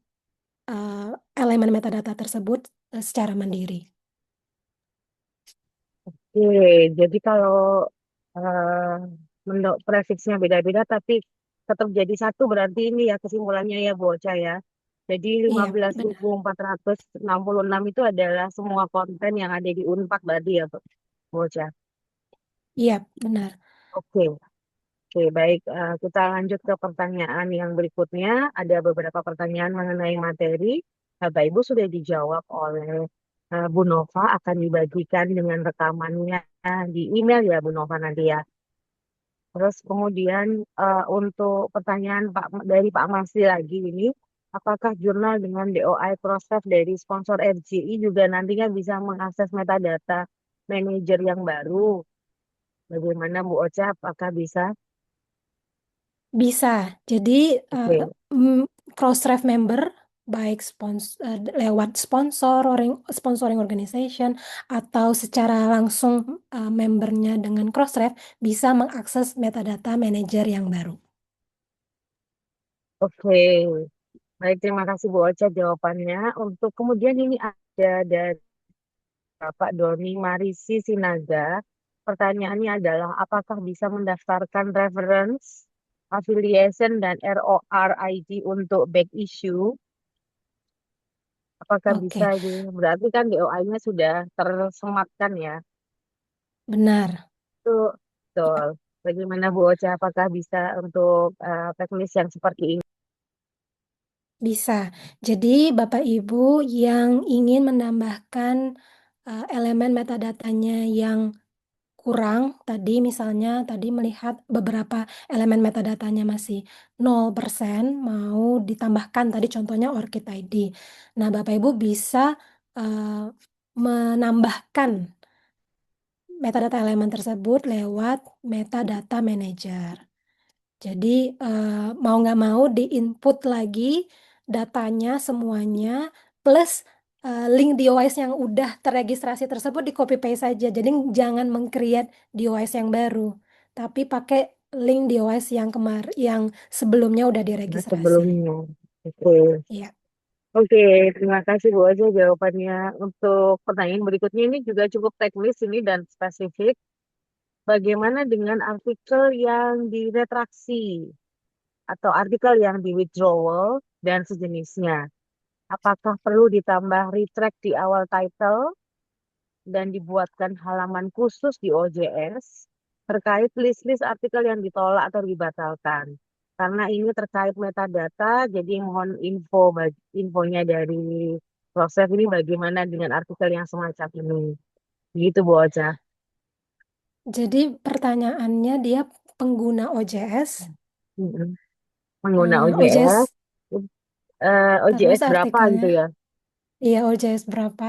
elemen metadata tersebut secara mandiri. jadi kalau eh menurut prefixnya beda-beda tapi tetap jadi satu berarti ini ya kesimpulannya ya Bu Ocha ya. Jadi Iya, benar. 15.466 itu adalah semua konten yang ada di Unpad berarti ya Bu Ocha. Iya, benar. Oke, oke baik. Kita lanjut ke pertanyaan yang berikutnya. Ada beberapa pertanyaan mengenai materi. Bapak Ibu sudah dijawab oleh Bu Nova akan dibagikan dengan rekamannya di email ya Bu Nova nanti ya. Terus kemudian untuk pertanyaan dari Pak Masli lagi ini, apakah jurnal dengan DOI Crossref dari sponsor RJI juga nantinya bisa mengakses metadata manager yang baru? Bagaimana Bu Ocha? Apakah bisa? Bisa. Jadi Oke, Crossref member baik lewat sponsoring organization atau secara langsung membernya dengan Crossref bisa mengakses metadata manager yang baru. oke. Baik, terima kasih Bu Ocha jawabannya. Untuk kemudian ini ada dari Bapak Doni Marisi Sinaga. Pertanyaannya adalah apakah bisa mendaftarkan reference, affiliation, dan ROR ID untuk back issue? Apakah bisa Oke, ini? Berarti kan DOI-nya sudah tersematkan ya. benar. Itu Ya, betul. Bagaimana Bu Ocha? Apakah bisa untuk teknis yang seperti ini? bisa. Jadi Bapak Ibu yang ingin menambahkan elemen metadatanya yang kurang tadi misalnya tadi melihat beberapa elemen metadatanya masih 0% mau ditambahkan tadi contohnya ORCID ID. Nah, Bapak Ibu bisa eh, menambahkan metadata elemen tersebut lewat metadata manager. Jadi mau nggak mau di-input lagi datanya semuanya plus link device yang udah terregistrasi tersebut di copy paste saja. Jadi jangan meng-create device yang baru, tapi pakai link device yang sebelumnya udah Nah, diregistrasi. sebelumnya. Oke. Iya. Oke, terima kasih Bu Ocha jawabannya. Untuk pertanyaan berikutnya ini juga cukup teknis ini dan spesifik. Bagaimana dengan artikel yang diretraksi atau artikel yang di withdrawal dan sejenisnya? Apakah perlu ditambah retract di awal title dan dibuatkan halaman khusus di OJS terkait list-list artikel yang ditolak atau dibatalkan? Karena ini terkait metadata, jadi mohon infonya dari proses ini bagaimana dengan artikel yang semacam ini. Gitu Bu Ocha. Jadi pertanyaannya dia pengguna OJS, Mm-mm. Pengguna OJS, OJS terus OJS berapa gitu artikelnya, ya? iya OJS berapa?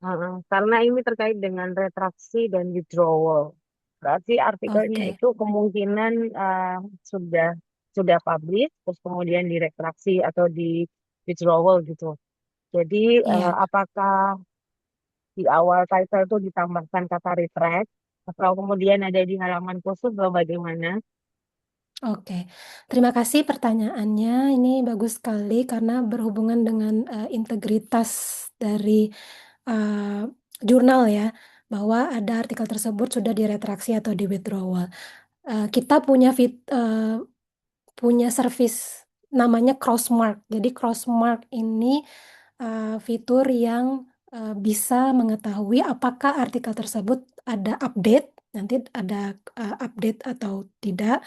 Heeh. Karena ini terkait dengan retraksi dan withdrawal. Berarti artikelnya Oke, itu kemungkinan sudah sudah publish, terus kemudian diretraksi atau di withdrawal gitu. Jadi iya. apakah di awal title itu ditambahkan kata retract atau kemudian ada di halaman khusus atau bagaimana? Oke, terima kasih pertanyaannya. Ini bagus sekali karena berhubungan dengan integritas dari uh, jurnal ya, bahwa ada artikel tersebut sudah diretraksi atau di withdrawal. Kita punya service namanya Crossmark. Jadi Crossmark ini fitur yang bisa mengetahui apakah artikel tersebut ada update, nanti ada update atau tidak.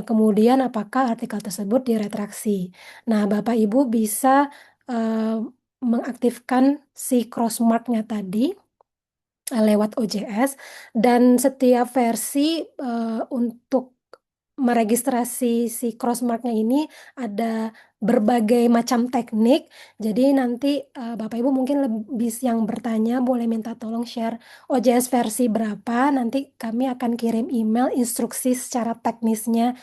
Kemudian apakah artikel tersebut diretraksi. Nah, Bapak Ibu bisa eh, mengaktifkan si crossmark-nya tadi lewat OJS dan setiap versi untuk meregistrasi si crossmark-nya ini ada berbagai macam teknik. Jadi nanti Bapak Ibu mungkin lebih yang bertanya boleh minta tolong share OJS versi berapa. Nanti kami akan kirim email instruksi secara teknisnya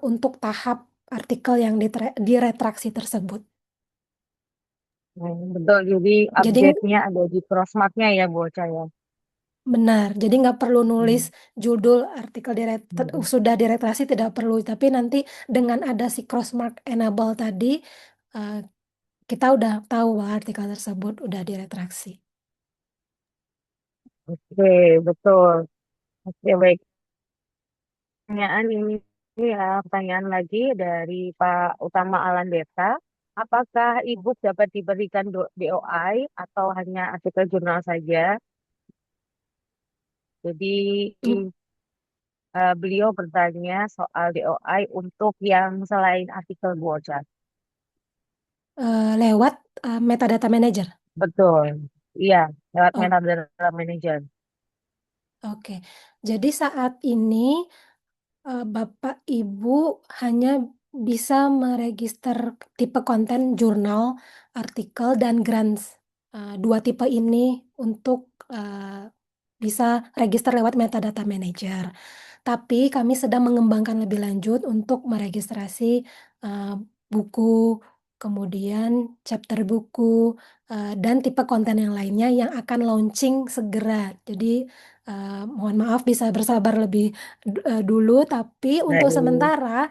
untuk tahap artikel yang diretraksi tersebut. Betul, jadi Jadi update-nya ada di crossmark-nya ya Bu Ocha ya. benar, jadi nggak perlu nulis Hmm. judul artikel Hmm. sudah diretraksi tidak perlu, tapi nanti dengan ada si crossmark enable tadi eh, kita udah tahu bahwa artikel tersebut udah diretraksi. Oke, betul. Oke, baik. Pertanyaan ini ya, pertanyaan lagi dari Pak Utama Alandeta. Apakah e-book dapat diberikan DOI atau hanya artikel jurnal saja? Jadi Hmm, beliau bertanya soal DOI untuk yang selain artikel Bu Ocha. lewat metadata manager. Betul. Iya, lewat Oh, metadata manager. oke. Jadi saat ini Bapak Ibu hanya bisa meregister tipe konten jurnal, artikel, dan grants. Dua tipe ini untuk bisa register lewat metadata manager. Tapi kami sedang mengembangkan lebih lanjut untuk meregistrasi uh, buku, kemudian chapter buku, dan tipe konten yang lainnya yang akan launching segera. Jadi mohon maaf bisa bersabar lebih dulu, tapi untuk Baik. sementara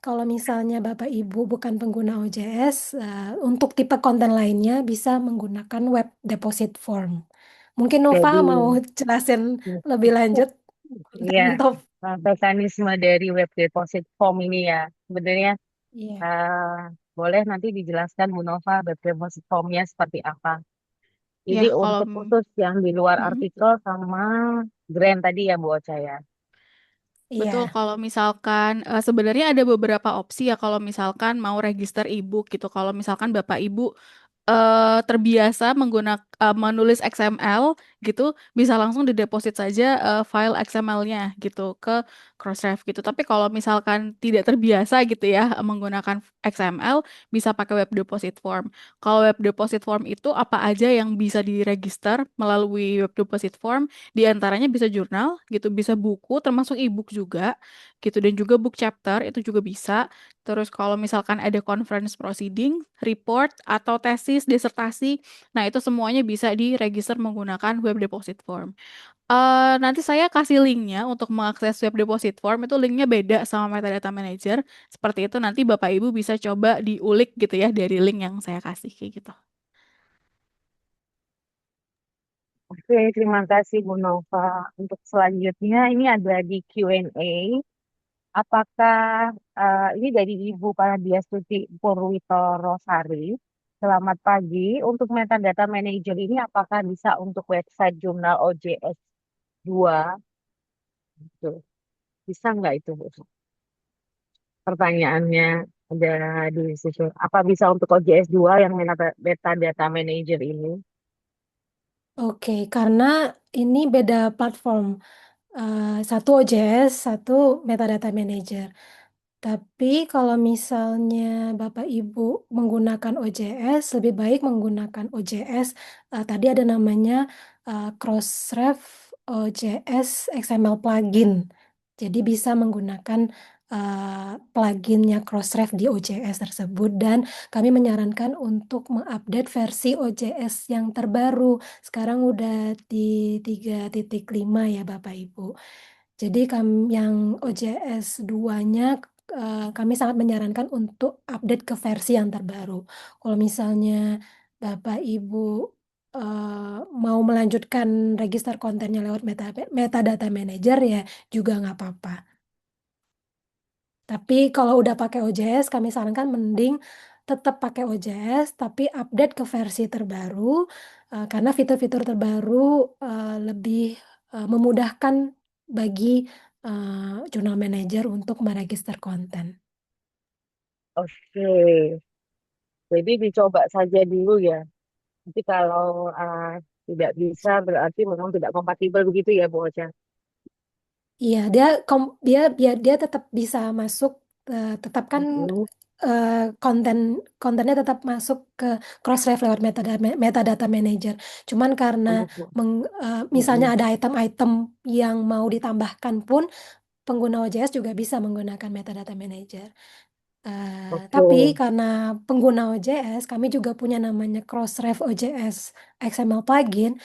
kalau misalnya Bapak Ibu bukan pengguna OJS, untuk tipe konten lainnya bisa menggunakan web deposit form. Mungkin Nova Jadi, mau jelasin lebih lanjut iya, untuk mekanisme dari web deposit form ini ya. Sebenarnya iya, eh, boleh nanti dijelaskan Bu Nova web deposit formnya seperti apa. Ya, Jadi kalau untuk khusus yang di luar mm, artikel sama grant tadi ya Bu Ocha ya. betul, iya. kalau misalkan sebenarnya ada beberapa opsi ya kalau misalkan mau register ebook gitu. Kalau misalkan Bapak Ibu terbiasa menggunakan menulis XML gitu, bisa langsung dideposit saja file XML-nya gitu ke Crossref gitu. Tapi kalau misalkan tidak terbiasa gitu ya menggunakan XML, bisa pakai web deposit form. Kalau web deposit form itu apa aja yang bisa diregister melalui web deposit form? Di antaranya bisa jurnal gitu, bisa buku, termasuk e-book juga gitu, dan juga book chapter itu juga bisa. Terus kalau misalkan ada conference proceeding, report, atau tesis, disertasi, nah itu semuanya bisa diregister menggunakan web deposit form. Nanti saya kasih linknya untuk mengakses web deposit form, itu linknya beda sama metadata manager. Seperti itu nanti Bapak Ibu bisa coba diulik gitu ya dari link yang saya kasih kayak gitu. Oke, terima kasih Bu Nova. Untuk selanjutnya ini ada di Q&A. Apakah ini dari Ibu Panadia Purwito Rosari. Selamat pagi. Untuk metadata manager ini apakah bisa untuk website jurnal OJS 2? Gitu. Bisa nggak itu, Bu? Pertanyaannya ada di situ. Apa bisa untuk OJS 2 yang metadata manager ini? Oke, karena ini beda platform. Satu OJS, satu metadata manager. Tapi kalau misalnya Bapak Ibu menggunakan OJS, lebih baik menggunakan OJS. Tadi ada namanya Crossref OJS XML plugin. Jadi bisa menggunakan pluginnya Crossref di OJS tersebut, dan kami menyarankan untuk mengupdate versi OJS yang terbaru. Sekarang udah di 3.5 ya Bapak Ibu. Jadi yang OJS 2-nya kami sangat menyarankan untuk update ke versi yang terbaru. Kalau misalnya Bapak Ibu mau melanjutkan register kontennya lewat metadata manager ya juga nggak apa-apa. Tapi kalau udah pakai OJS, kami sarankan mending tetap pakai OJS, tapi update ke versi terbaru, karena fitur-fitur terbaru lebih memudahkan bagi jurnal manager untuk meregister konten. Oke, jadi dicoba saja dulu ya. Nanti kalau tidak bisa berarti memang tidak kompatibel begitu ya Bu Ocha. Iya, dia tetap bisa masuk, tetap kan Mhm. eh, konten kontennya tetap masuk ke Crossref lewat metadata manager. Cuman karena misalnya Mhm. ada item-item yang mau ditambahkan pun pengguna OJS juga bisa menggunakan metadata manager. Tapi Oke. karena pengguna OJS, kami juga punya namanya Crossref OJS XML plugin.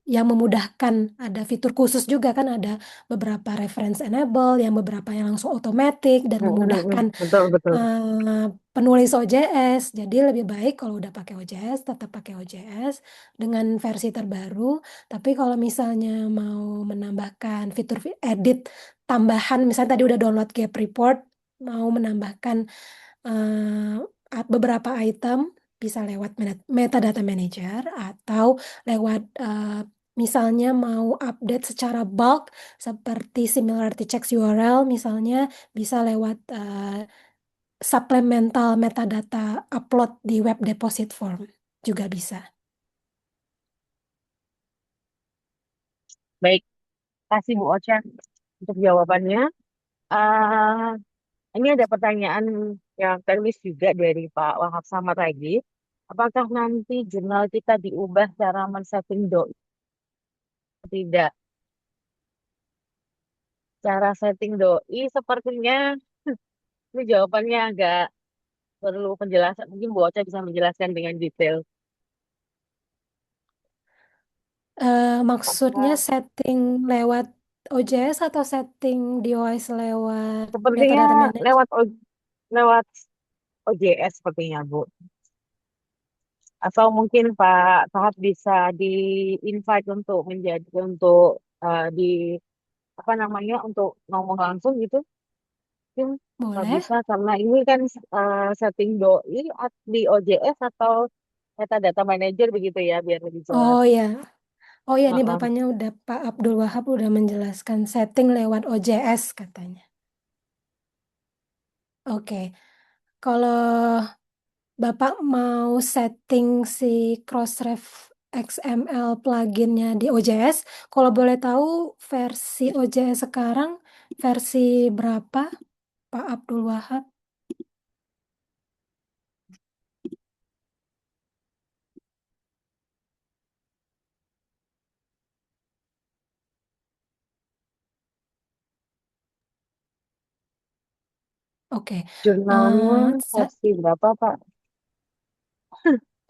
yang memudahkan, ada fitur khusus juga kan, ada beberapa reference enable, yang beberapa yang langsung otomatis dan memudahkan Betul, betul. penulis OJS. Jadi lebih baik kalau udah pakai OJS, tetap pakai OJS dengan versi terbaru. Tapi kalau misalnya mau menambahkan fitur edit tambahan, misalnya tadi udah download Gap Report, mau menambahkan beberapa item, bisa lewat metadata manager atau lewat misalnya mau update secara bulk seperti similarity checks URL, misalnya bisa lewat supplemental metadata upload di web deposit form juga bisa. Baik, kasih Bu Ocha untuk jawabannya. Eh, ini ada pertanyaan yang teknis juga dari Pak Wahab Samad lagi. Apakah nanti jurnal kita diubah cara men-setting doi? Tidak. Cara setting doi sepertinya ini jawabannya agak perlu penjelasan. Mungkin Bu Ocha bisa menjelaskan dengan detail. Maksudnya Karena setting lewat OJS atau setting device lewat sepertinya metadata manager? lewat OJS sepertinya Bu. Atau mungkin Pak Tahap bisa di-invite untuk menjadi di apa namanya untuk ngomong langsung gitu. Mungkin nggak Boleh. bisa karena ini kan setting doi di OJS atau metadata manager begitu ya biar lebih jelas. Oh ya, oh ya, ini Heeh. bapaknya udah, Pak Abdul Wahab udah menjelaskan setting lewat OJS katanya. Oke, kalau Bapak mau setting si Crossref XML pluginnya di OJS, kalau boleh tahu versi OJS sekarang versi berapa, Pak Abdul Wahab? Oke, Jurnalnya sa- versi berapa Pak?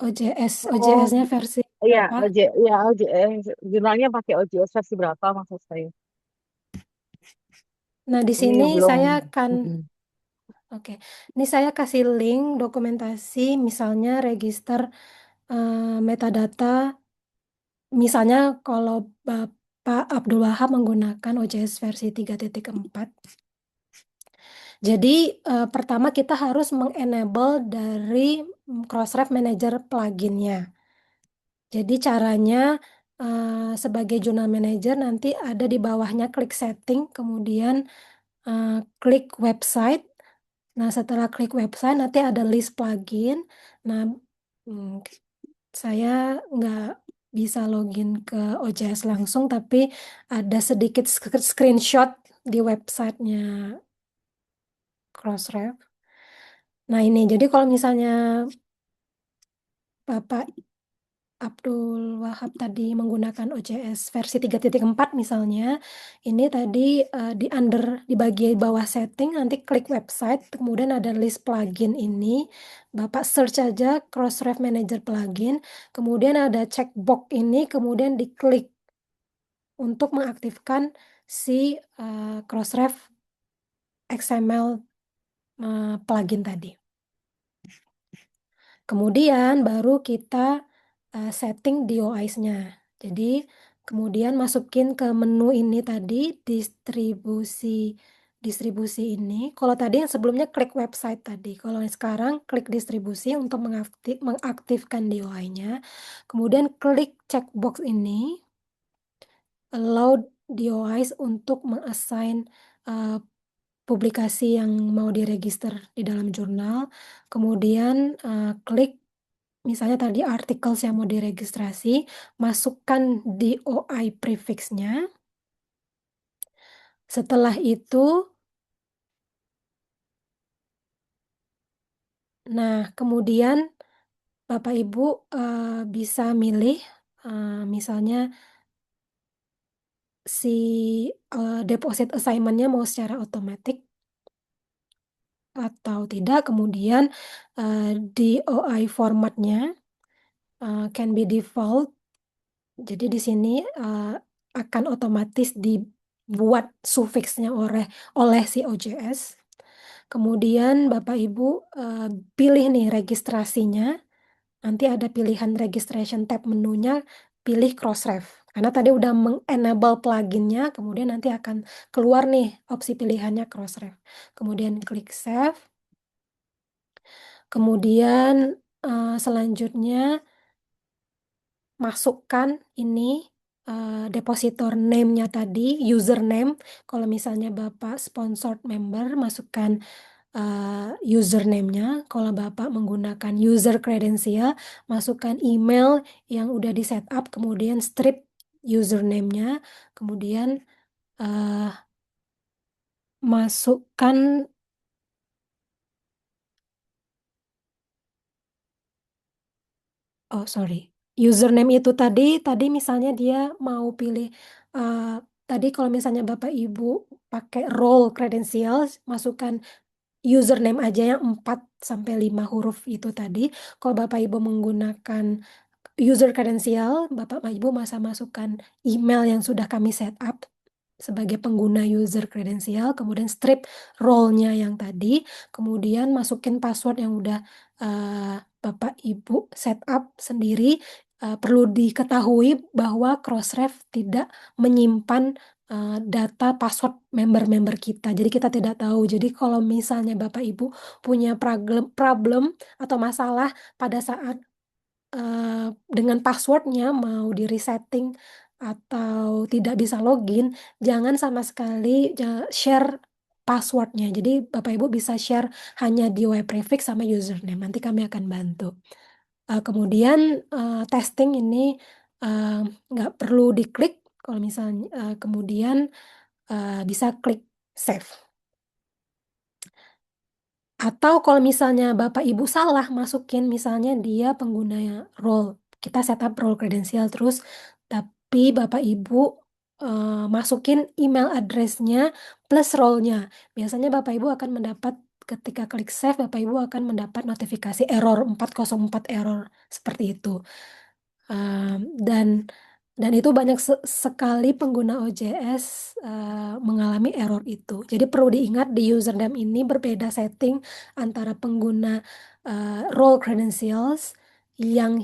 Oh, OJS-nya versi iya, berapa? iya, jurnalnya pakai OJS versi berapa maksud saya? Nah, di Ini sini belum. saya akan, Mm-mm. oke, ini saya kasih link dokumentasi, misalnya register metadata. Misalnya kalau Bapak Abdul Wahab menggunakan OJS versi 3.4. Jadi pertama kita harus mengenable dari Crossref Manager pluginnya. Jadi caranya sebagai jurnal manager nanti ada di bawahnya klik setting, kemudian klik website. Nah, setelah klik website nanti ada list plugin. Nah, mm, saya nggak bisa login ke OJS langsung, tapi ada sedikit screenshot di websitenya Crossref. Nah, ini jadi kalau misalnya Bapak Abdul Wahab tadi menggunakan OJS versi 3.4 misalnya, ini tadi di bagian bawah setting nanti klik website, kemudian ada list plugin ini, Bapak search aja Crossref Manager plugin, kemudian ada checkbox ini, kemudian diklik untuk mengaktifkan si Crossref XML plugin tadi. Kemudian baru kita setting DOIs-nya. Jadi kemudian masukin ke menu ini tadi distribusi ini. Kalau tadi yang sebelumnya klik website tadi. Kalau yang sekarang klik distribusi untuk mengaktifkan DOI-nya. Kemudian klik checkbox ini, allow DOIs untuk mengassign publikasi yang mau diregister di dalam jurnal. Kemudian klik misalnya tadi artikel yang mau diregistrasi, masukkan DOI prefix-nya. Setelah itu, nah kemudian Bapak Ibu bisa milih misalnya si deposit assignment-nya mau secara otomatis atau tidak. Kemudian DOI formatnya can be default Jadi di sini akan otomatis dibuat sufiksnya oleh si OJS. Kemudian Bapak Ibu pilih nih registrasinya. Nanti ada pilihan registration tab menunya, pilih Crossref. Karena tadi udah meng-enable pluginnya, kemudian nanti akan keluar nih opsi pilihannya Crossref. Kemudian klik Save. Kemudian selanjutnya masukkan ini depositor name-nya tadi, username. Kalau misalnya Bapak sponsored member, masukkan username-nya. Kalau Bapak menggunakan user credential, masukkan email yang udah di setup, kemudian strip username-nya, kemudian uh, masukkan sorry, username itu tadi misalnya dia mau pilih tadi kalau misalnya Bapak Ibu pakai role credentials, masukkan username aja yang 4 sampai 5 huruf itu tadi. Kalau Bapak Ibu menggunakan user credential, Bapak Ibu masa masukkan email yang sudah kami set up sebagai pengguna user credential, kemudian strip role-nya yang tadi, kemudian masukin password yang udah Bapak Ibu set up sendiri. Perlu diketahui bahwa Crossref tidak menyimpan data password member-member kita. Jadi kita tidak tahu. Jadi kalau misalnya Bapak Ibu punya problem atau masalah pada saat dengan passwordnya mau di resetting atau tidak bisa login, jangan sama sekali share passwordnya. Jadi Bapak Ibu bisa share hanya di web prefix sama username. Nanti kami akan bantu. Kemudian testing ini nggak perlu diklik. Kalau misalnya kemudian bisa klik save. Atau kalau misalnya Bapak Ibu salah masukin, misalnya dia pengguna role, kita setup role credential terus, tapi Bapak Ibu masukin email address-nya plus role-nya. Biasanya Bapak Ibu akan mendapat, ketika klik save, Bapak Ibu akan mendapat notifikasi error 404 error, seperti itu. Dan itu banyak sekali pengguna OJS mengalami error itu. Jadi perlu diingat di username ini berbeda setting antara pengguna role credentials yang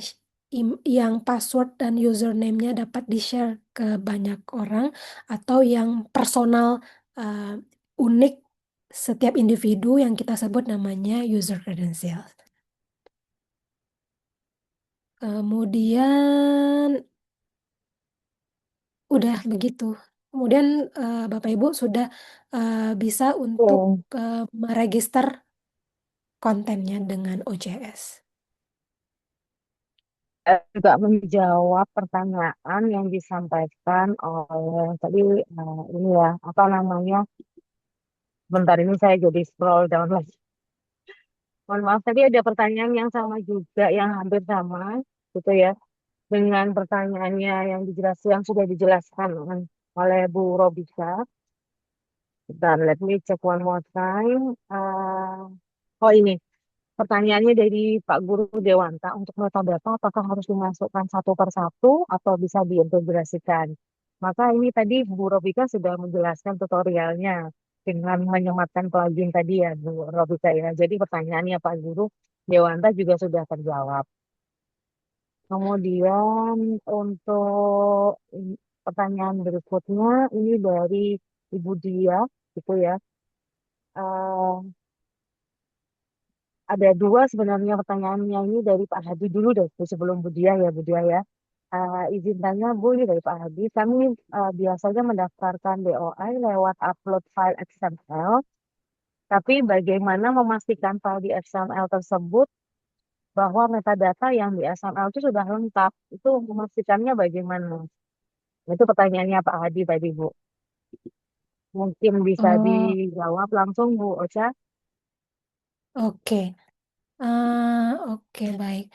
password dan username-nya dapat di-share ke banyak orang, atau yang personal unik setiap individu yang kita sebut namanya user credentials. Kemudian udah begitu. Kemudian Bapak Ibu sudah bisa untuk Oke. meregister kontennya dengan OJS. Juga menjawab pertanyaan yang disampaikan oleh tadi ini ya, apa namanya? Bentar ini saya jadi scroll down lagi. Mohon maaf, tadi ada pertanyaan yang sama juga, yang hampir sama, gitu ya, dengan pertanyaannya yang sudah dijelaskan oleh Bu Robisa. Dan let me check one more time. Oh ini, pertanyaannya dari Pak Guru Dewanta, untuk metadata apakah harus dimasukkan satu per satu atau bisa diintegrasikan? Maka ini tadi Bu Robika sudah menjelaskan tutorialnya dengan menyematkan plugin tadi ya Bu Robika ya. Jadi pertanyaannya Pak Guru Dewanta juga sudah terjawab. Kemudian untuk pertanyaan berikutnya ini dari Ibu Dia, gitu ya. Eh, ada dua sebenarnya pertanyaannya ini dari Pak Hadi dulu deh, Bu, sebelum Bu Dia ya, Bu Dia ya. Izin tanya Bu, ini dari Pak Hadi. Kami biasanya mendaftarkan DOI lewat upload file XML, tapi bagaimana memastikan file di XML tersebut bahwa metadata yang di XML itu sudah lengkap? Itu memastikannya bagaimana? Itu pertanyaannya Pak Hadi tadi, Bu. Mungkin bisa Oh, dijawab langsung, Bu Ocha. oke. Oke, baik.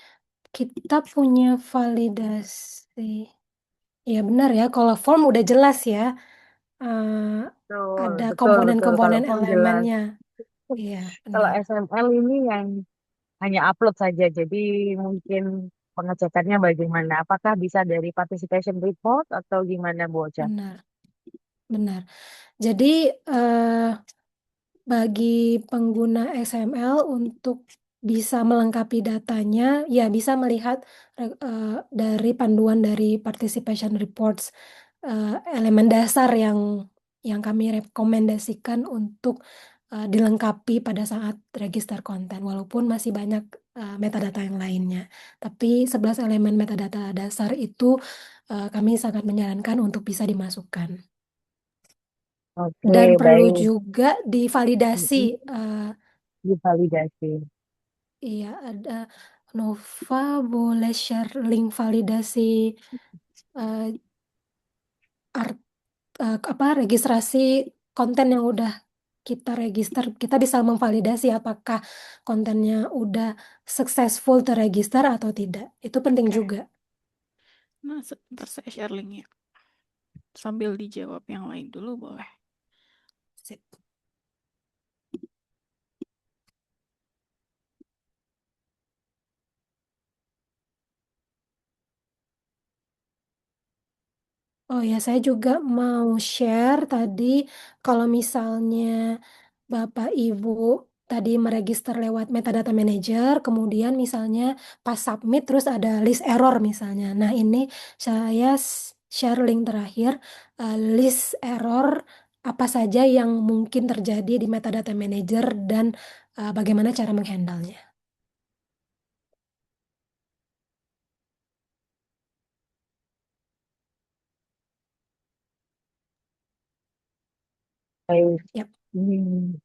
Kita punya validasi. Ya benar ya, kalau form udah jelas ya. Eh, Betul, ada betul, betul. Kalau komponen-komponen form jelas. elemennya. Iya, Kalau benar. SML ini yang hanya upload saja, jadi mungkin pengecekannya bagaimana? Apakah bisa dari participation report atau gimana Bu Ocha? Benar, benar. Jadi bagi pengguna XML untuk bisa melengkapi datanya, ya bisa melihat dari panduan dari participation reports, elemen dasar yang kami rekomendasikan untuk dilengkapi pada saat register konten, walaupun masih banyak metadata yang lainnya. Tapi 11 elemen metadata dasar itu kami sangat menyarankan untuk bisa dimasukkan. Oke, Dan perlu baik. juga divalidasi. Divalidasi. Iya, ada Nova boleh share link validasi eh, art, registrasi konten yang udah kita register. Kita bisa memvalidasi apakah kontennya udah successful terregister atau tidak. Itu penting Oke. juga. Nah, sebentar saya share linknya. Sambil dijawab yang lain dulu boleh. Sip. Oh ya, saya juga mau share tadi kalau misalnya Bapak Ibu tadi meregister lewat metadata manager, kemudian misalnya pas submit terus ada list error misalnya. Nah, ini saya share link terakhir, list error apa saja yang mungkin terjadi di metadata manager dan bagaimana cara menghandle-nya. Baik. Yap. Hmm.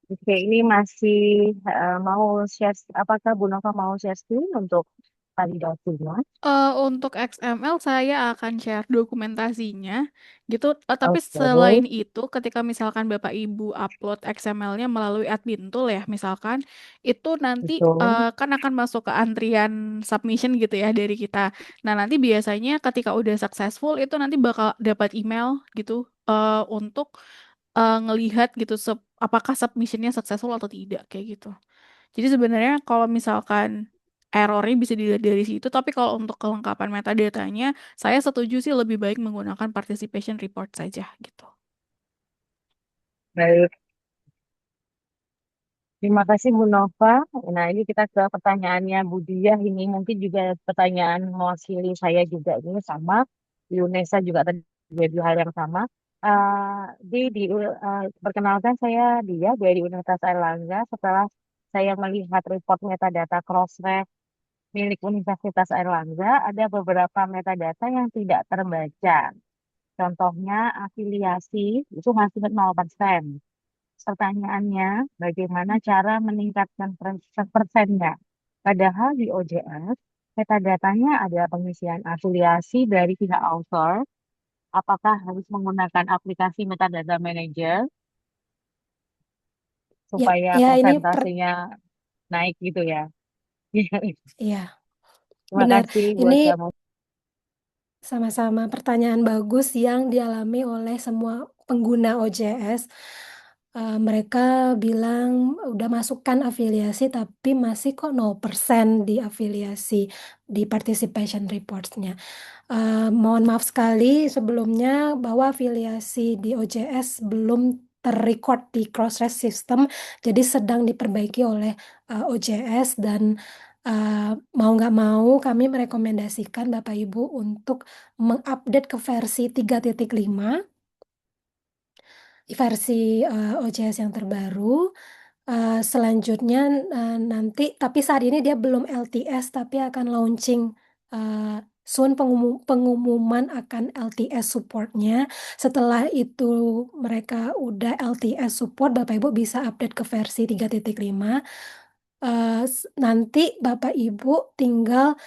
Oke, ini masih mau share, apakah Bu Nova mau share screen untuk validasinya? Untuk XML saya akan share dokumentasinya gitu. Tapi Oke, selain itu, ketika misalkan Bapak Ibu upload XML-nya melalui admin tool ya, misalkan itu nanti betul. kan akan masuk ke antrian submission gitu ya dari kita. Nah, nanti biasanya ketika udah successful itu nanti bakal dapat email gitu untuk ngelihat gitu apakah submissionnya successful atau tidak kayak gitu. Jadi sebenarnya kalau misalkan errornya bisa dilihat dari situ, tapi kalau untuk kelengkapan metadatanya, saya setuju sih lebih baik menggunakan participation report saja gitu. Baik, terima kasih Bu Nova. Nah, ini kita ke pertanyaannya Bu Diah. Ini mungkin juga pertanyaan mewakili saya juga ini sama. Yunesa juga tadi jadi hal yang sama. Perkenalkan saya Dia dari Universitas Airlangga. Setelah saya melihat report metadata Crossref milik Universitas Airlangga, ada beberapa metadata yang tidak terbaca. Contohnya afiliasi itu masih 0%. Pertanyaannya, bagaimana cara meningkatkan persennya? Padahal di OJS, metadatanya ada pengisian afiliasi dari pihak author. Apakah harus menggunakan aplikasi metadata manager Ya, supaya ya ini persentasenya naik gitu ya? ya Terima benar. kasih Ini buat kamu. sama-sama pertanyaan bagus yang dialami oleh semua pengguna OJS. Mereka bilang udah masukkan afiliasi tapi masih kok 0% di afiliasi di participation reports-nya. Mohon maaf sekali sebelumnya bahwa afiliasi di OJS belum terrecord di Crossref System, jadi sedang diperbaiki oleh OJS dan mau nggak mau kami merekomendasikan Bapak Ibu untuk mengupdate ke versi 3.5, versi OJS yang terbaru. Selanjutnya nanti, tapi saat ini dia belum LTS, tapi akan launching soon pengumuman akan LTS supportnya. Setelah itu mereka udah LTS support, Bapak Ibu bisa update ke versi 3.5. Nanti Bapak Ibu tinggal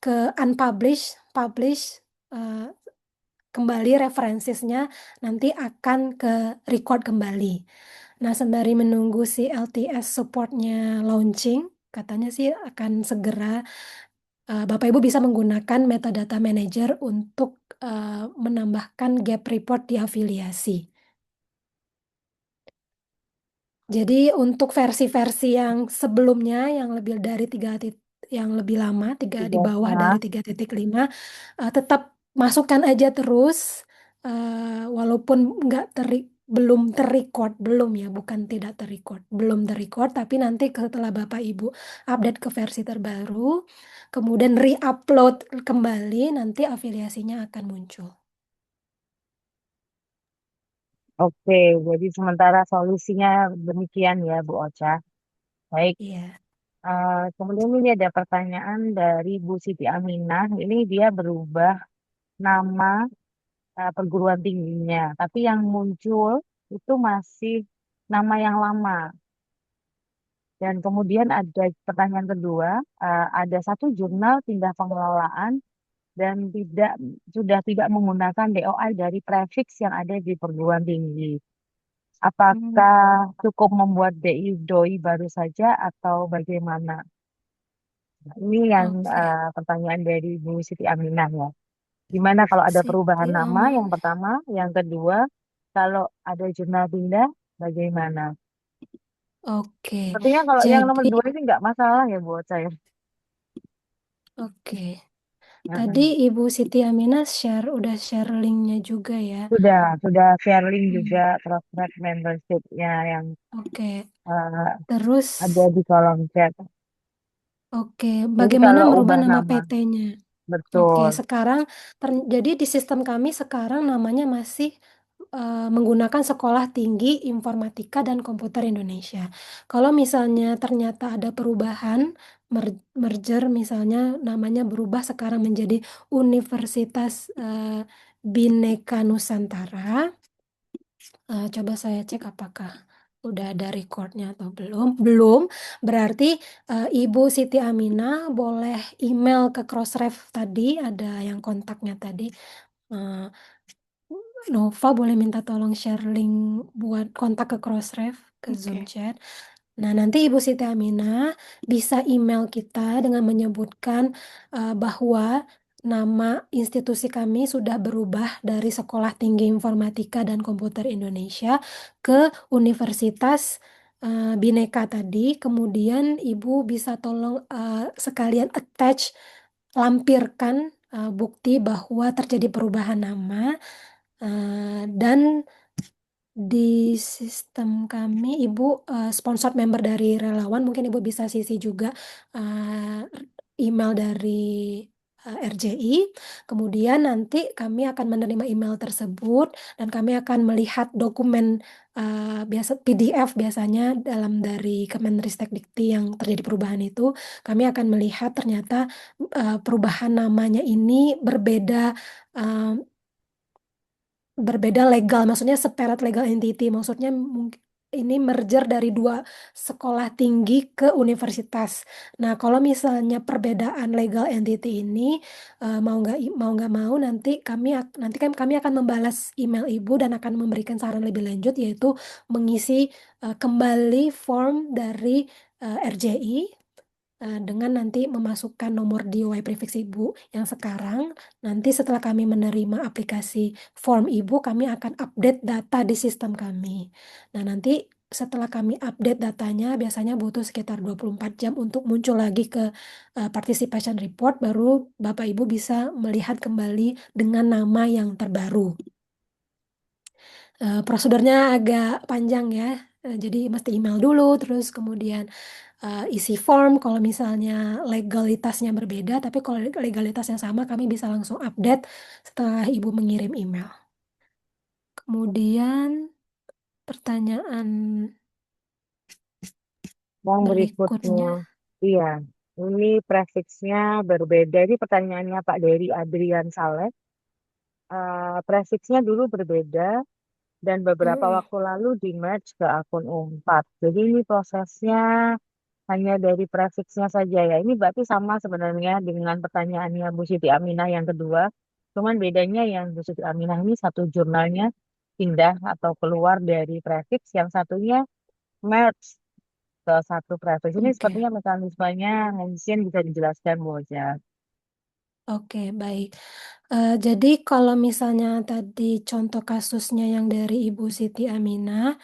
ke unpublish, publish kembali referensinya nanti akan ke record kembali. Nah, sembari menunggu si LTS supportnya launching, katanya sih akan segera Bapak Ibu bisa menggunakan metadata manager untuk menambahkan gap report di afiliasi. Jadi untuk versi-versi yang sebelumnya yang lebih dari yang lebih lama, di Tiga, bawah nah, dari 3.5, tetap masukkan aja terus, walaupun nggak belum terrecord, belum ya, bukan tidak terrecord, belum terrecord, tapi nanti setelah Bapak Ibu update ke versi terbaru, kemudian re-upload kembali, nanti afiliasinya akan muncul. oke, jadi sementara solusinya demikian ya Bu Ocha. Baik, Iya. kemudian ini ada pertanyaan dari Bu Siti Aminah. Ini dia berubah nama perguruan tingginya, tapi yang muncul itu masih nama yang lama. Dan kemudian ada pertanyaan kedua, ada satu jurnal pindah pengelolaan dan sudah tidak menggunakan DOI dari prefix yang ada di perguruan tinggi. Hmm, Apakah cukup membuat DOI baru saja atau bagaimana? Nah, ini yang oke. pertanyaan dari Bu Siti Aminah ya. Gimana kalau ada Siti perubahan nama Amin. yang pertama, yang kedua, kalau ada jurnal pindah, bagaimana? Oke. Sepertinya kalau yang nomor Jadi, dua ini nggak masalah ya buat saya. oke. Tadi Mm-mm. Ibu Siti Aminah udah share linknya juga ya. Sudah share link Hmm, juga Crossref membershipnya yang oke. eh, Terus, ada di kolom chat. oke, Jadi bagaimana kalau merubah ubah nama nama, PT-nya? Oke, betul. sekarang jadi di sistem kami sekarang namanya masih menggunakan Sekolah Tinggi Informatika dan Komputer Indonesia. Kalau misalnya ternyata ada perubahan merger, misalnya namanya berubah sekarang menjadi Universitas Bhinneka Nusantara. Coba saya cek apakah udah ada recordnya atau belum. Belum, berarti Ibu Siti Aminah boleh email ke Crossref tadi, ada yang kontaknya tadi. Eh, Nova boleh minta tolong share link buat kontak ke Crossref, ke Zoom Oke. chat. Nah, nanti Ibu Siti Aminah bisa email kita dengan menyebutkan bahwa nama institusi kami sudah berubah dari Sekolah Tinggi Informatika dan Komputer Indonesia ke Universitas Bhinneka tadi. Kemudian Ibu bisa tolong sekalian attach, lampirkan bukti bahwa terjadi perubahan nama, dan di sistem kami, Ibu sponsor member dari relawan, mungkin Ibu bisa sisi juga eh, email dari RJI. Kemudian nanti kami akan menerima email tersebut dan kami akan melihat dokumen biasa PDF biasanya dalam dari Kemenristek-Dikti yang terjadi perubahan itu. Kami akan melihat ternyata perubahan namanya ini eh, berbeda legal, maksudnya separate legal entity, maksudnya mungkin ini merger dari dua sekolah tinggi ke universitas. Nah, kalau misalnya perbedaan legal entity ini mau nggak mau nanti kan kami akan membalas email Ibu dan akan memberikan saran lebih lanjut, yaitu mengisi kembali form dari RJI dengan nanti memasukkan nomor DOI prefix Ibu yang sekarang. Nanti setelah kami menerima aplikasi form Ibu, kami akan update data di sistem kami. Nah, nanti setelah kami update datanya, biasanya butuh sekitar 24 jam untuk muncul lagi ke participation report, baru Bapak Ibu bisa melihat kembali dengan nama yang terbaru. Prosedurnya agak panjang ya, jadi mesti email dulu, terus kemudian isi form kalau misalnya legalitasnya berbeda, tapi kalau legalitasnya sama kami bisa langsung update setelah Ibu mengirim email. Kemudian pertanyaan Yang berikutnya, berikutnya, iya, ini prefixnya berbeda. Ini pertanyaannya Pak Dery Adrian Saleh. Prefixnya dulu berbeda dan beberapa mm, waktu lalu di merge ke akun Unpad. Jadi ini prosesnya hanya dari prefixnya saja ya. Ini berarti sama sebenarnya dengan pertanyaannya Bu Siti Aminah yang kedua. Cuman bedanya yang Bu Siti Aminah ini satu jurnalnya pindah atau keluar dari prefix, yang satunya merge ke satu prefix. Ini oke. sepertinya mekanismenya mungkin bisa dijelaskan Bu Ocha. Oke, baik. Jadi kalau misalnya tadi contoh kasusnya yang dari Ibu Siti Aminah,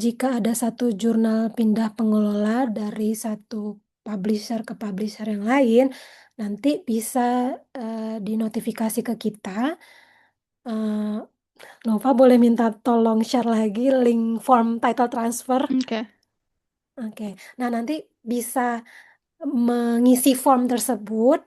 jika ada satu jurnal pindah pengelola dari satu publisher ke publisher yang lain, nanti bisa dinotifikasi ke kita. Eh, Nova boleh minta tolong share lagi link form title transfer. Oke. Oke, nah nanti bisa mengisi form tersebut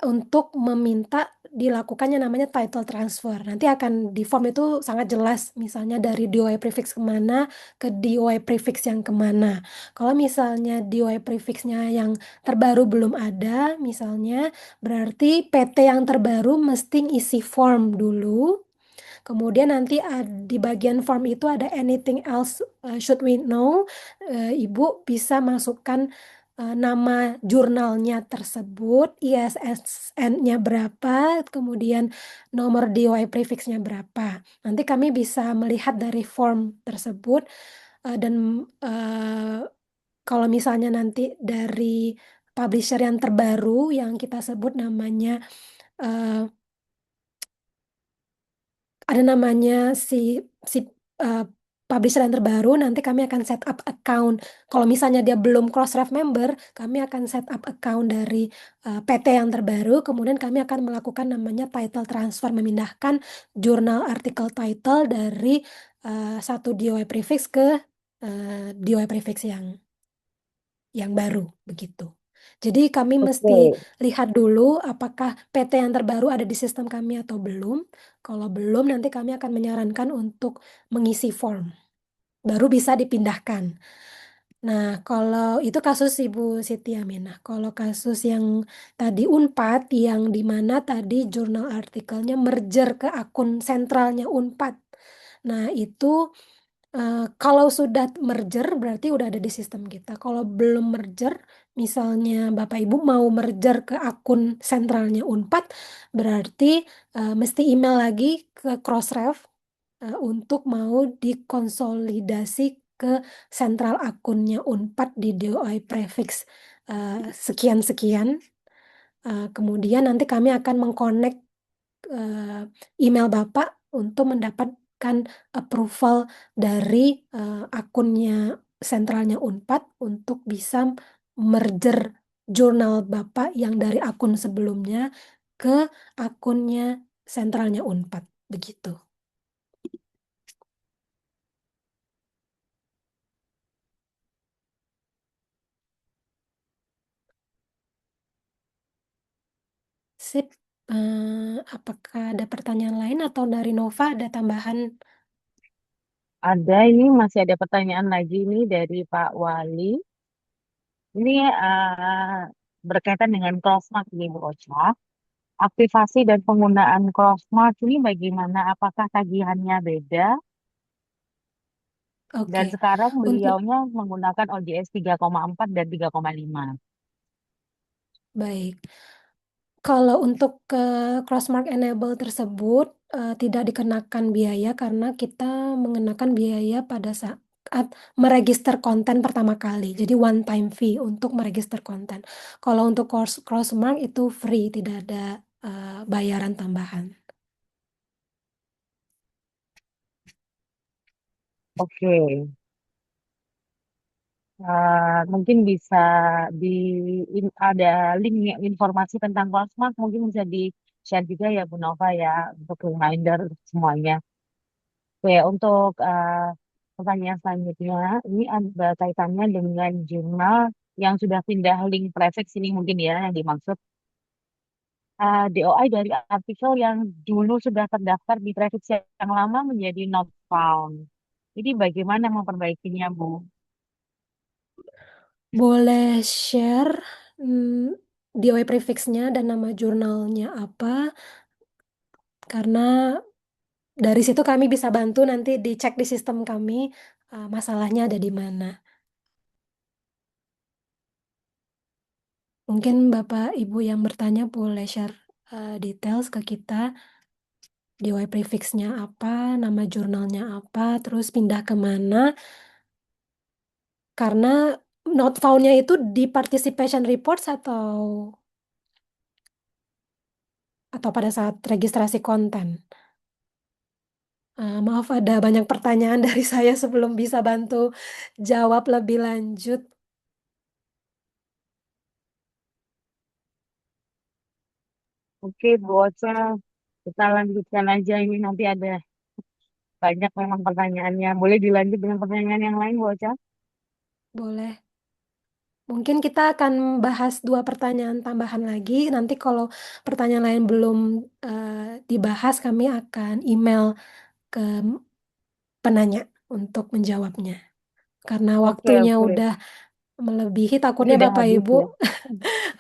untuk meminta dilakukannya namanya title transfer. Nanti akan di form itu sangat jelas, misalnya dari DOI prefix kemana ke DOI prefix yang kemana. Kalau misalnya DOI prefixnya yang terbaru belum ada, misalnya berarti PT yang terbaru mesti isi form dulu. Kemudian nanti di bagian form itu ada anything else should we know. Ibu bisa masukkan nama jurnalnya tersebut, ISSN-nya berapa, kemudian nomor DOI prefixnya berapa. Nanti kami bisa melihat dari form tersebut dan kalau misalnya nanti dari publisher yang terbaru yang kita sebut namanya eh, ada namanya si uh, publisher yang terbaru, nanti kami akan set up account. Kalau misalnya dia belum Crossref member, kami akan set up account dari PT yang terbaru, kemudian kami akan melakukan namanya title transfer, memindahkan jurnal artikel title dari satu DOI prefix ke DOI prefix yang baru, begitu. Jadi kami mesti Oke, lihat dulu apakah PT yang terbaru ada di sistem kami atau belum. Kalau belum, nanti kami akan menyarankan untuk mengisi form. Baru bisa dipindahkan. Nah, kalau itu kasus Ibu Siti Aminah. Kalau kasus yang tadi Unpad, yang di mana tadi jurnal artikelnya merger ke akun sentralnya Unpad. Nah, itu kalau sudah merger berarti udah ada di sistem kita. Kalau belum merger, misalnya Bapak Ibu mau merger ke akun sentralnya Unpad, berarti mesti email lagi ke Crossref untuk mau dikonsolidasi ke sentral akunnya Unpad di DOI prefix sekian-sekian. Kemudian nanti kami akan mengconnect email Bapak untuk mendapatkan approval dari akunnya sentralnya Unpad untuk bisa merger jurnal Bapak yang dari akun sebelumnya ke akunnya sentralnya Unpad. Begitu. Sip. Apakah ada pertanyaan lain atau dari Nova ada tambahan? ada ini masih ada pertanyaan lagi ini dari Pak Wali. Ini berkaitan dengan crossmark nih Bu Ocha. Aktivasi dan penggunaan crossmark ini bagaimana? Apakah tagihannya beda? Dan Oke. sekarang Untuk beliaunya menggunakan OJS 3,4 dan 3,5. baik. Kalau untuk ke Crossmark Enable tersebut tidak dikenakan biaya karena kita mengenakan biaya pada saat meregister konten pertama kali. Jadi one time fee untuk meregister konten. Kalau untuk Crossmark itu free, tidak ada bayaran tambahan. Oke. Mungkin bisa di ada link informasi tentang crossmark mungkin bisa di share juga ya Bu Nova ya untuk reminder semuanya. Oke, untuk pertanyaan selanjutnya, ini ada kaitannya dengan jurnal yang sudah pindah link prefix ini mungkin ya yang dimaksud. DOI dari artikel yang dulu sudah terdaftar di prefix yang lama menjadi not found. Ini bagaimana memperbaikinya, Bu? Boleh share DOI prefixnya dan nama jurnalnya apa, karena dari situ kami bisa bantu nanti dicek di sistem kami masalahnya ada di mana. Mungkin Bapak Ibu yang bertanya boleh share details ke kita, DOI prefixnya apa, nama jurnalnya apa, terus pindah kemana. Karena not found-nya itu di participation reports atau pada saat registrasi konten. Maaf ada banyak pertanyaan dari saya sebelum bisa bantu jawab lebih lanjut. Oke, Bu Ocha, kita lanjutkan aja ini nanti ada banyak memang pertanyaannya. Boleh dilanjut dengan pertanyaan yang lain, Bu Ocha? Boleh. Mungkin kita akan bahas 2 pertanyaan tambahan lagi. Nanti kalau pertanyaan lain belum dibahas, kami akan email ke penanya untuk menjawabnya. Karena Oke, waktunya oke. udah melebihi, takutnya Sudah Bapak habis Ibu, ya.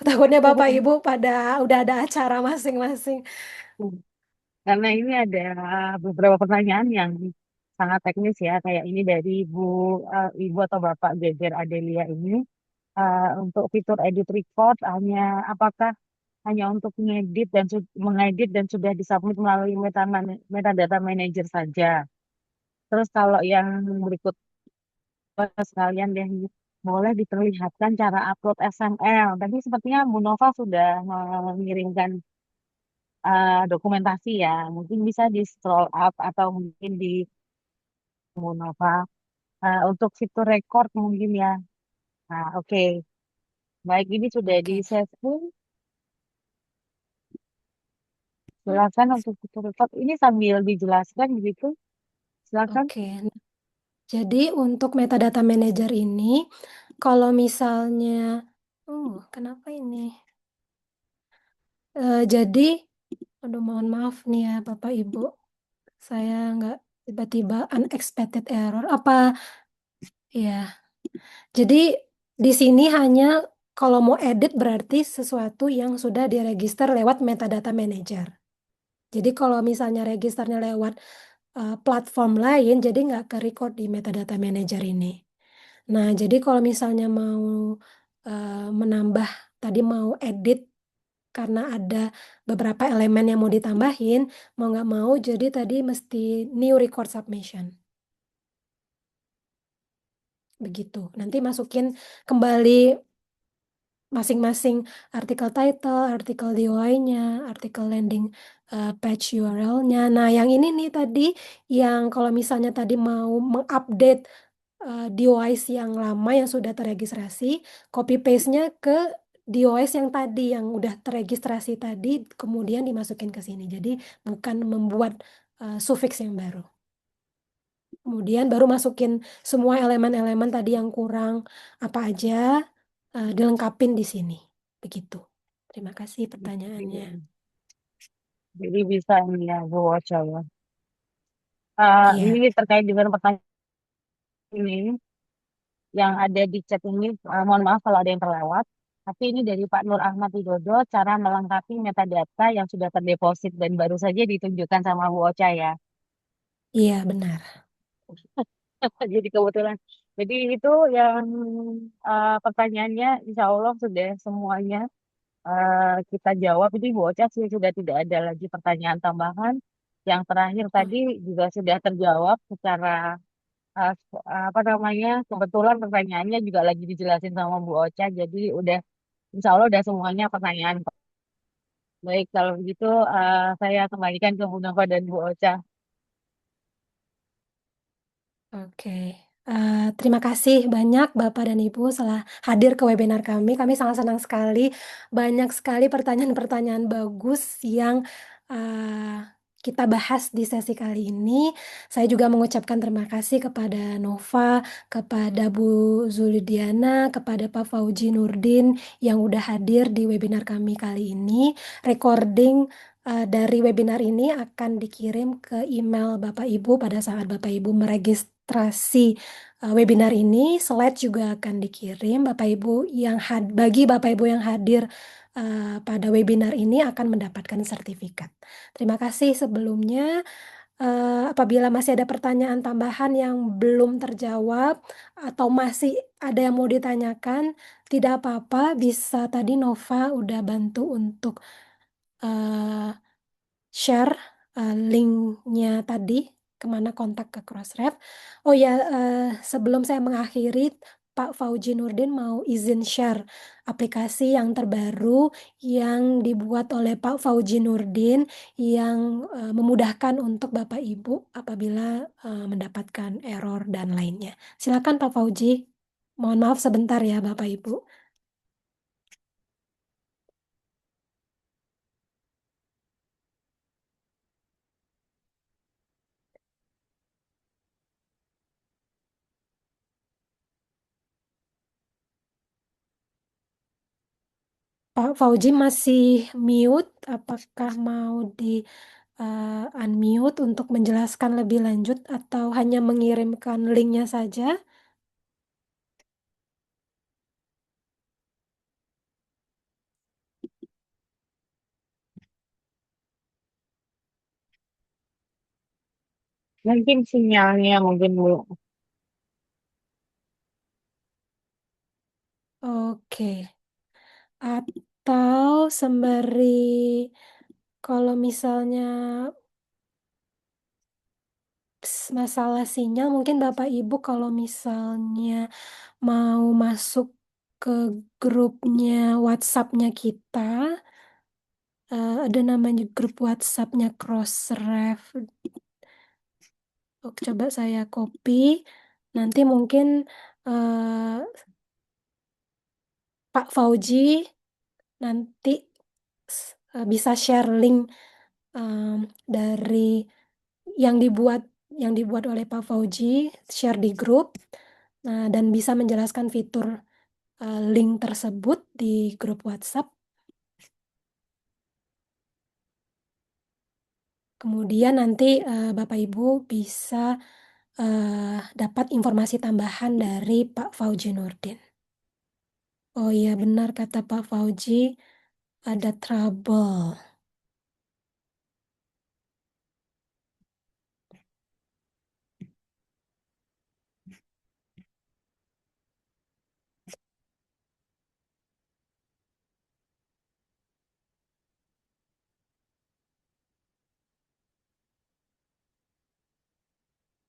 takutnya Bapak Ibu udah ada acara masing-masing. Karena ini ada beberapa pertanyaan yang sangat teknis ya, kayak ini dari Ibu atau Bapak Geger Adelia ini. Untuk fitur edit record apakah hanya untuk mengedit dan sudah disubmit melalui metadata manager saja. Terus kalau yang berikut sekalian deh, boleh diperlihatkan cara upload XML. Tadi sepertinya Bu Nova sudah mengirimkan dokumentasi ya. Mungkin bisa di scroll up atau mungkin di Bu Nova. Untuk fitur record mungkin ya. Nah, oke. Baik, ini sudah di Oke, save. Silakan untuk fitur record. Ini sambil dijelaskan begitu. Silakan. oke. Jadi untuk metadata manager ini, kalau misalnya, kenapa ini? Jadi, aduh mohon maaf nih ya Bapak Ibu, saya nggak tiba-tiba unexpected error. Ya, jadi di sini hanya kalau mau edit berarti sesuatu yang sudah diregister lewat metadata manager. Jadi kalau misalnya registernya lewat platform lain, jadi nggak ke-record di metadata manager ini. Nah, jadi kalau misalnya mau menambah, tadi mau edit karena ada beberapa elemen yang mau ditambahin, mau nggak mau, jadi tadi mesti new record submission. Begitu. Nanti masukin kembali masing-masing artikel title, artikel DOI-nya, artikel landing page URL-nya. Nah, yang ini nih tadi, yang kalau misalnya tadi mau mengupdate DOIs yang lama yang sudah terregistrasi, copy paste-nya ke DOIs yang tadi, yang udah terregistrasi tadi, kemudian dimasukin ke sini. Jadi bukan membuat suffix yang baru. Kemudian baru masukin semua elemen-elemen tadi yang kurang apa aja, dilengkapin di sini. Begitu. Terima kasih pertanyaannya. Jadi bisa ini ya, Bu Ocha ya. Iya, Ini terkait dengan pertanyaan ini yang ada di chat ini. Mohon maaf kalau ada yang terlewat. Tapi ini dari Pak Nur Ahmad Widodo, cara melengkapi metadata yang sudah terdeposit dan baru saja ditunjukkan sama Bu Ocha ya. iya benar. Jadi kebetulan. Jadi itu yang pertanyaannya insya Allah sudah semuanya kita jawab. Jadi Bu Ocha sih sudah tidak ada lagi pertanyaan tambahan. Yang terakhir Oh, tadi juga sudah terjawab secara apa namanya, kebetulan pertanyaannya juga lagi dijelasin sama Bu Ocha. Jadi udah insya Allah udah semuanya pertanyaan. Baik kalau begitu saya kembalikan ke Bu Nova dan Bu Ocha. oke. Terima kasih banyak Bapak dan Ibu telah hadir ke webinar kami. Kami sangat senang sekali. Banyak sekali pertanyaan-pertanyaan bagus yang uh, kita bahas di sesi kali ini. Saya juga mengucapkan terima kasih kepada Nova, kepada Bu Zulidiana, kepada Pak Fauji Nurdin yang udah hadir di webinar kami kali ini. Recording dari webinar ini akan dikirim ke email Bapak Ibu pada saat Bapak Ibu meregistrasi webinar ini. Slide juga akan dikirim. Bagi Bapak Ibu yang hadir pada webinar ini akan mendapatkan sertifikat. Terima kasih sebelumnya. Apabila masih ada pertanyaan tambahan yang belum terjawab atau masih ada yang mau ditanyakan, tidak apa-apa. Bisa tadi Nova udah bantu untuk eh, share linknya tadi kemana kontak ke Crossref. Oh ya, sebelum saya mengakhiri, Pak Fauji Nurdin mau izin share aplikasi yang terbaru yang dibuat oleh Pak Fauji Nurdin yang memudahkan untuk Bapak Ibu apabila mendapatkan error dan lainnya. Silakan Pak Fauji. Mohon maaf sebentar ya Bapak Ibu. Pak Fauji masih mute. Apakah mau di unmute untuk menjelaskan lebih lanjut atau hanya mengirimkan linknya saja? Mungkin sinyalnya mungkin Bu. Oke. Atau sembari kalau misalnya masalah sinyal, mungkin Bapak Ibu kalau misalnya mau masuk ke grupnya WhatsApp-nya kita, ada namanya grup WhatsApp-nya Crossref. Oke, coba saya copy. Nanti mungkin eh, Pak Fauji nanti bisa share link dari yang dibuat oleh Pak Fauji, share di grup, dan bisa menjelaskan fitur link tersebut di grup WhatsApp. Kemudian nanti Bapak Ibu bisa dapat informasi tambahan dari Pak Fauji Nurdin. Oh iya, benar kata Pak Fauji, ada trouble.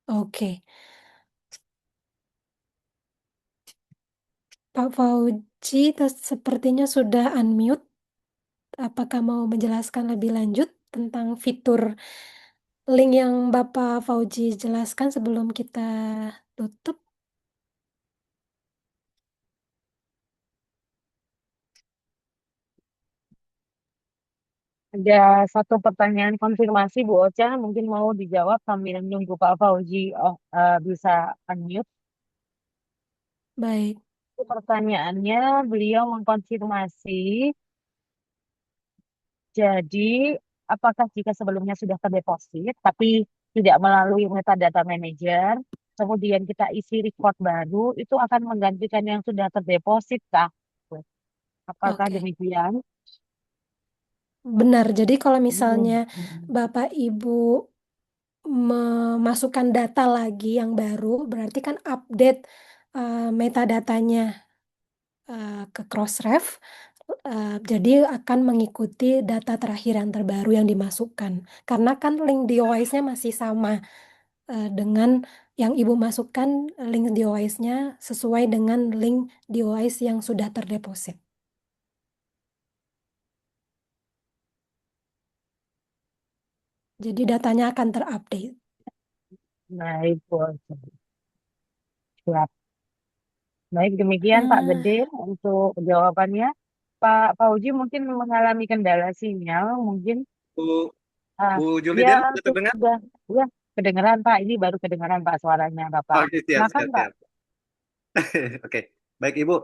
Oke, Pak Fauji sepertinya sudah unmute. Apakah mau menjelaskan lebih lanjut tentang fitur link yang Bapak Fauji jelaskan sebelum kita tutup? Ada satu pertanyaan konfirmasi Bu Ocha, mungkin mau dijawab sambil nunggu Pak Fauji bisa unmute. Baik, Pertanyaannya, beliau mengkonfirmasi, jadi apakah jika sebelumnya sudah terdeposit, tapi tidak melalui metadata manager, kemudian kita isi record baru, itu akan menggantikan yang sudah terdeposit kah? Apakah oke. demikian? Benar, jadi kalau misalnya Bapak Ibu memasukkan data lagi yang baru, berarti kan update metadatanya ke Crossref, jadi akan mengikuti data terakhir yang terbaru yang dimasukkan. Karena kan link device-nya masih sama dengan yang Ibu masukkan, link device-nya sesuai dengan link device yang sudah terdeposit. Jadi datanya akan terupdate. Baik, Bu Ocha. Siap. Baik, demikian Pak Ah, Gede untuk jawabannya. Pak Fauji mungkin mengalami kendala sinyal, mungkin Bu, ah, Bu ya Julidia sudah terdengar? sudah, ya kedengeran Pak. Ini baru kedengeran Pak suaranya Bapak. Oke, siap, Silakan siap, Pak. siap. Oke, baik Ibu,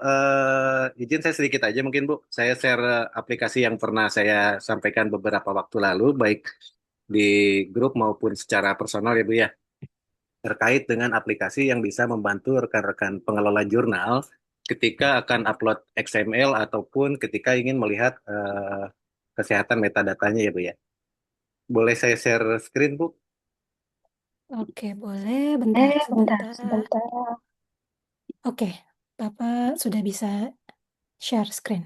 izin saya sedikit aja mungkin Bu, saya share aplikasi yang pernah saya sampaikan beberapa waktu lalu, baik di grup maupun secara personal ya Bu ya, terkait dengan aplikasi yang bisa membantu rekan-rekan pengelola jurnal ketika akan upload XML ataupun ketika ingin melihat kesehatan metadatanya ya Bu ya. Boleh saya share screen Bu? oke, boleh. Bentar, Bentar, sebentar. sebentar. Oke, Bapak sudah bisa share screen.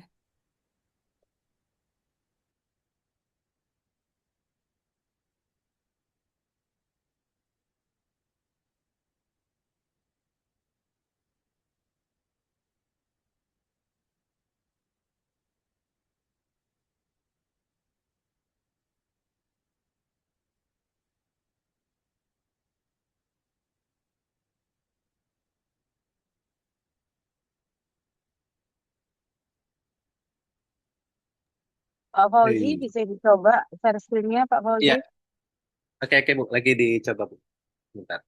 Pak Fauzi Iya, bisa dicoba share screen-nya Pak Fauzi. oke oke Bu, lagi dicoba Bu. Bentar.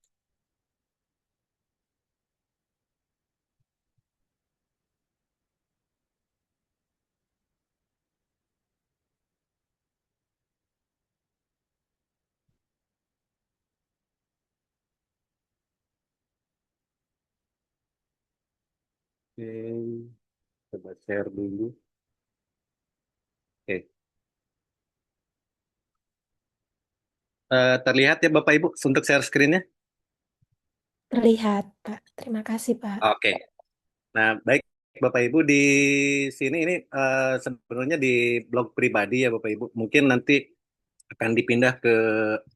Oke, coba share dulu. Oke. Terlihat ya Bapak Ibu untuk share screen-nya? Terlihat, Pak. Terima kasih, Pak. Oke. Nah, baik Bapak Ibu di sini ini sebenarnya di blog pribadi ya Bapak Ibu. Mungkin nanti akan dipindah ke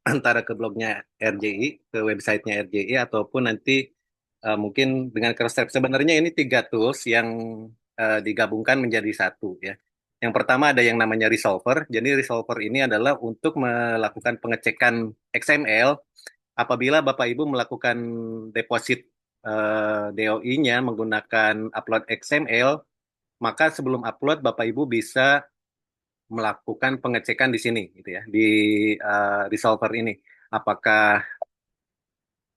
antara ke blognya RJI, ke websitenya RJI ataupun nanti mungkin dengan Crossref. Sebenarnya ini 3 tools yang digabungkan menjadi satu ya. Yang pertama ada yang namanya Resolver. Jadi Resolver ini adalah untuk melakukan pengecekan XML apabila Bapak Ibu melakukan deposit DOI-nya menggunakan upload XML, maka sebelum upload Bapak Ibu bisa melakukan pengecekan di sini gitu ya, di resolver ini. Apakah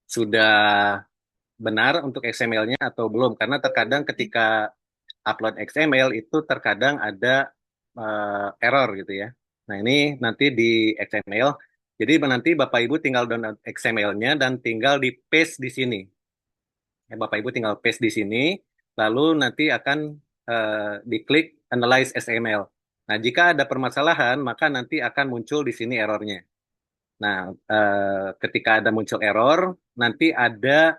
sudah benar untuk XML-nya atau belum? Karena terkadang ketika upload XML itu terkadang ada error gitu ya. Nah, ini nanti di XML. Jadi nanti Bapak Ibu tinggal download XML-nya dan tinggal di paste di sini. Ya, Bapak Ibu tinggal paste di sini, lalu nanti akan diklik Analyze XML. Nah, jika ada permasalahan, maka nanti akan muncul di sini errornya. Nah, ketika ada muncul error, nanti ada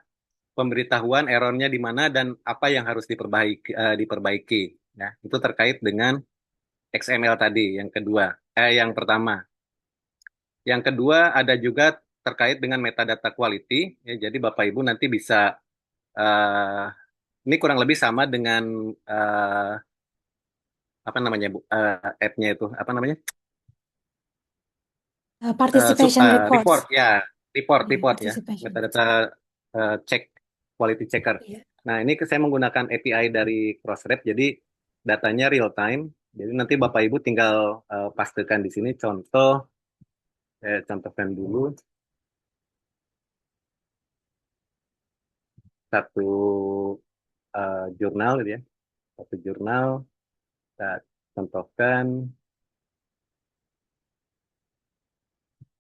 pemberitahuan errornya di mana dan apa yang harus diperbaiki. Nah, itu terkait dengan XML tadi, yang kedua, yang pertama. Yang kedua ada juga terkait dengan metadata quality. Ya, jadi Bapak Ibu nanti bisa eh, ini kurang lebih sama dengan apa namanya Bu? App-nya itu apa namanya? Participation reports. Report ya, report Iya, report ya, participation. metadata check quality checker. Iya. Nah ini saya menggunakan API dari Crossref, jadi datanya real time. Jadi nanti Bapak Ibu tinggal pastekan di sini contoh, saya contohkan dulu satu jurnal gitu ya, satu jurnal. Kita contohkan,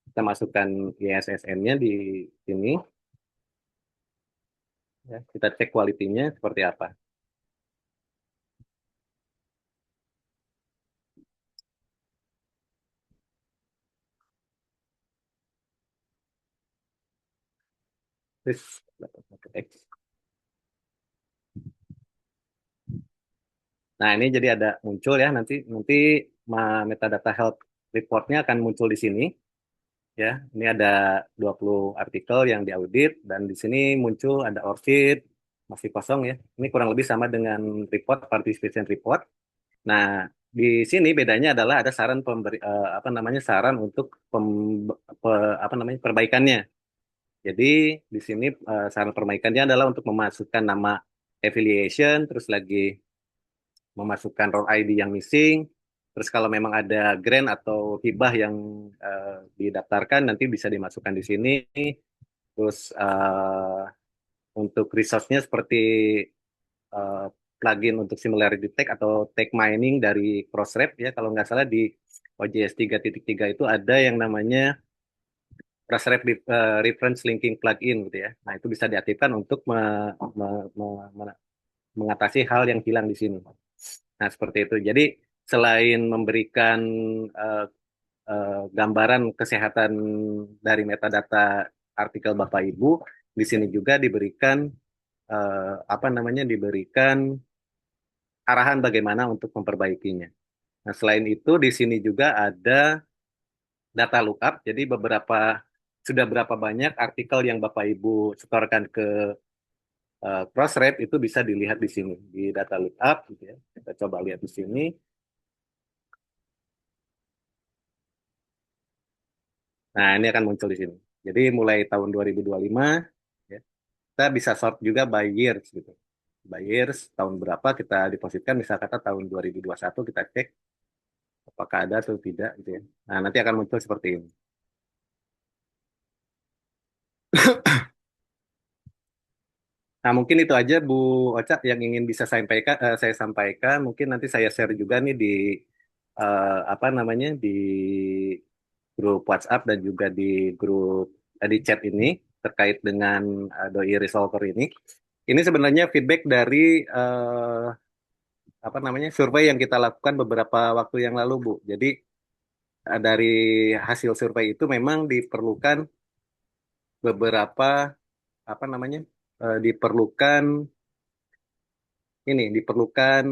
kita masukkan ISSN-nya di sini. Ya, kita cek kualitinya seperti apa. Terus, nah ini jadi ada muncul ya nanti nanti metadata health reportnya akan muncul di sini ya. Ini ada 20 artikel yang diaudit dan di sini muncul ada ORCID masih kosong ya. Ini kurang lebih sama dengan report participation report. Nah, di sini bedanya adalah ada saran apa namanya saran untuk apa namanya perbaikannya. Jadi di sini saran perbaikannya adalah untuk memasukkan nama affiliation, terus lagi memasukkan role ID yang missing. Terus kalau memang ada grant atau hibah yang didaftarkan nanti bisa dimasukkan di sini. Terus untuk resource-nya seperti uh, plugin untuk similarity tag atau tag mining dari Crossref ya kalau nggak salah di OJS 3.3 itu ada yang namanya Crossref Reference Linking Plugin gitu ya. Nah itu bisa diaktifkan untuk mengatasi hal yang hilang di sini. Nah, seperti itu. Jadi, selain memberikan eh, gambaran kesehatan dari metadata artikel Bapak Ibu, di sini juga diberikan apa namanya diberikan arahan bagaimana untuk memperbaikinya. Nah, selain itu di sini juga ada data lookup. Jadi sudah berapa banyak artikel yang Bapak Ibu setorkan ke Crossref itu bisa dilihat di sini di data lookup gitu ya. Kita coba lihat di sini. Nah, ini akan muncul di sini. Jadi mulai tahun 2025 ya, kita bisa sort juga by years gitu. By years tahun berapa kita depositkan, misal kata tahun 2021 kita cek apakah ada atau tidak gitu ya. Nah, nanti akan muncul seperti ini. Nah, mungkin itu aja Bu Ocha yang ingin saya sampaikan. Mungkin nanti saya share juga nih di apa namanya di grup WhatsApp dan juga di grup di chat ini terkait dengan doi resolver ini. Ini sebenarnya feedback dari apa namanya survei yang kita lakukan beberapa waktu yang lalu, Bu. Jadi dari hasil survei itu memang diperlukan beberapa apa namanya diperlukan diperlukan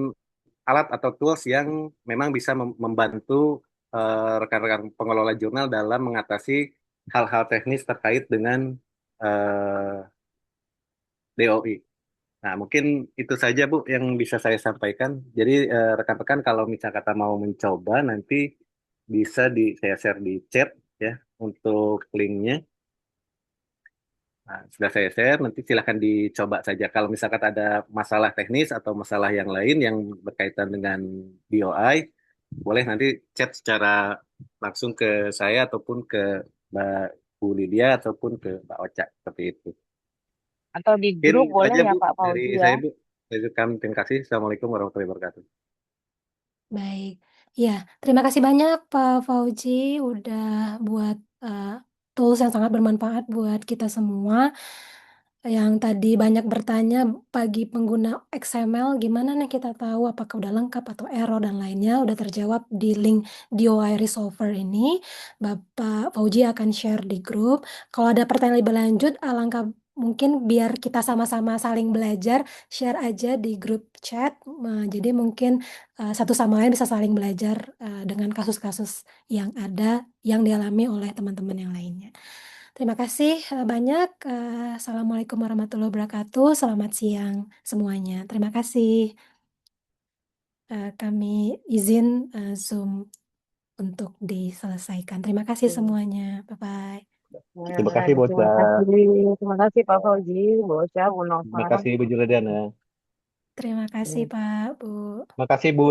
alat atau tools yang memang bisa membantu rekan-rekan pengelola jurnal dalam mengatasi hal-hal teknis terkait dengan DOI. Nah, mungkin itu saja Bu yang bisa saya sampaikan. Jadi rekan-rekan kalau misal kata mau mencoba nanti bisa saya share di chat ya untuk linknya. Nah, sudah saya share, nanti silahkan dicoba saja. Kalau misalkan ada masalah teknis atau masalah yang lain yang berkaitan dengan DOI, boleh nanti chat secara langsung ke saya ataupun ke Mbak Bu Lydia ataupun ke Mbak Ocha seperti itu. Atau di Mungkin grup itu boleh aja ya Bu Pak dari Fauzi ya? saya Bu. Terima kasih. Assalamualaikum warahmatullahi wabarakatuh. Baik, ya terima kasih banyak Pak Fauzi udah buat tools yang sangat bermanfaat buat kita semua. Yang tadi banyak bertanya bagi pengguna XML, gimana nih kita tahu apakah udah lengkap atau error dan lainnya, udah terjawab di link DOI Resolver ini. Bapak Fauzi akan share di grup. Kalau ada pertanyaan lebih lanjut, alangkah mungkin biar kita sama-sama saling belajar, share aja di grup chat. Jadi mungkin satu sama lain bisa saling belajar dengan kasus-kasus yang ada yang dialami oleh teman-teman yang lainnya. Terima kasih banyak. Assalamualaikum warahmatullahi wabarakatuh. Selamat siang semuanya. Terima kasih. Kami izin Zoom untuk diselesaikan. Terima kasih semuanya. Bye-bye. Terima kasih Bu Ocha. Terima kasih Pak Fauzi, Bu Ocha, Bu Nova. Terima kasih Bu Juliana. Terima kasih Pak, Bu. Terima kasih Bu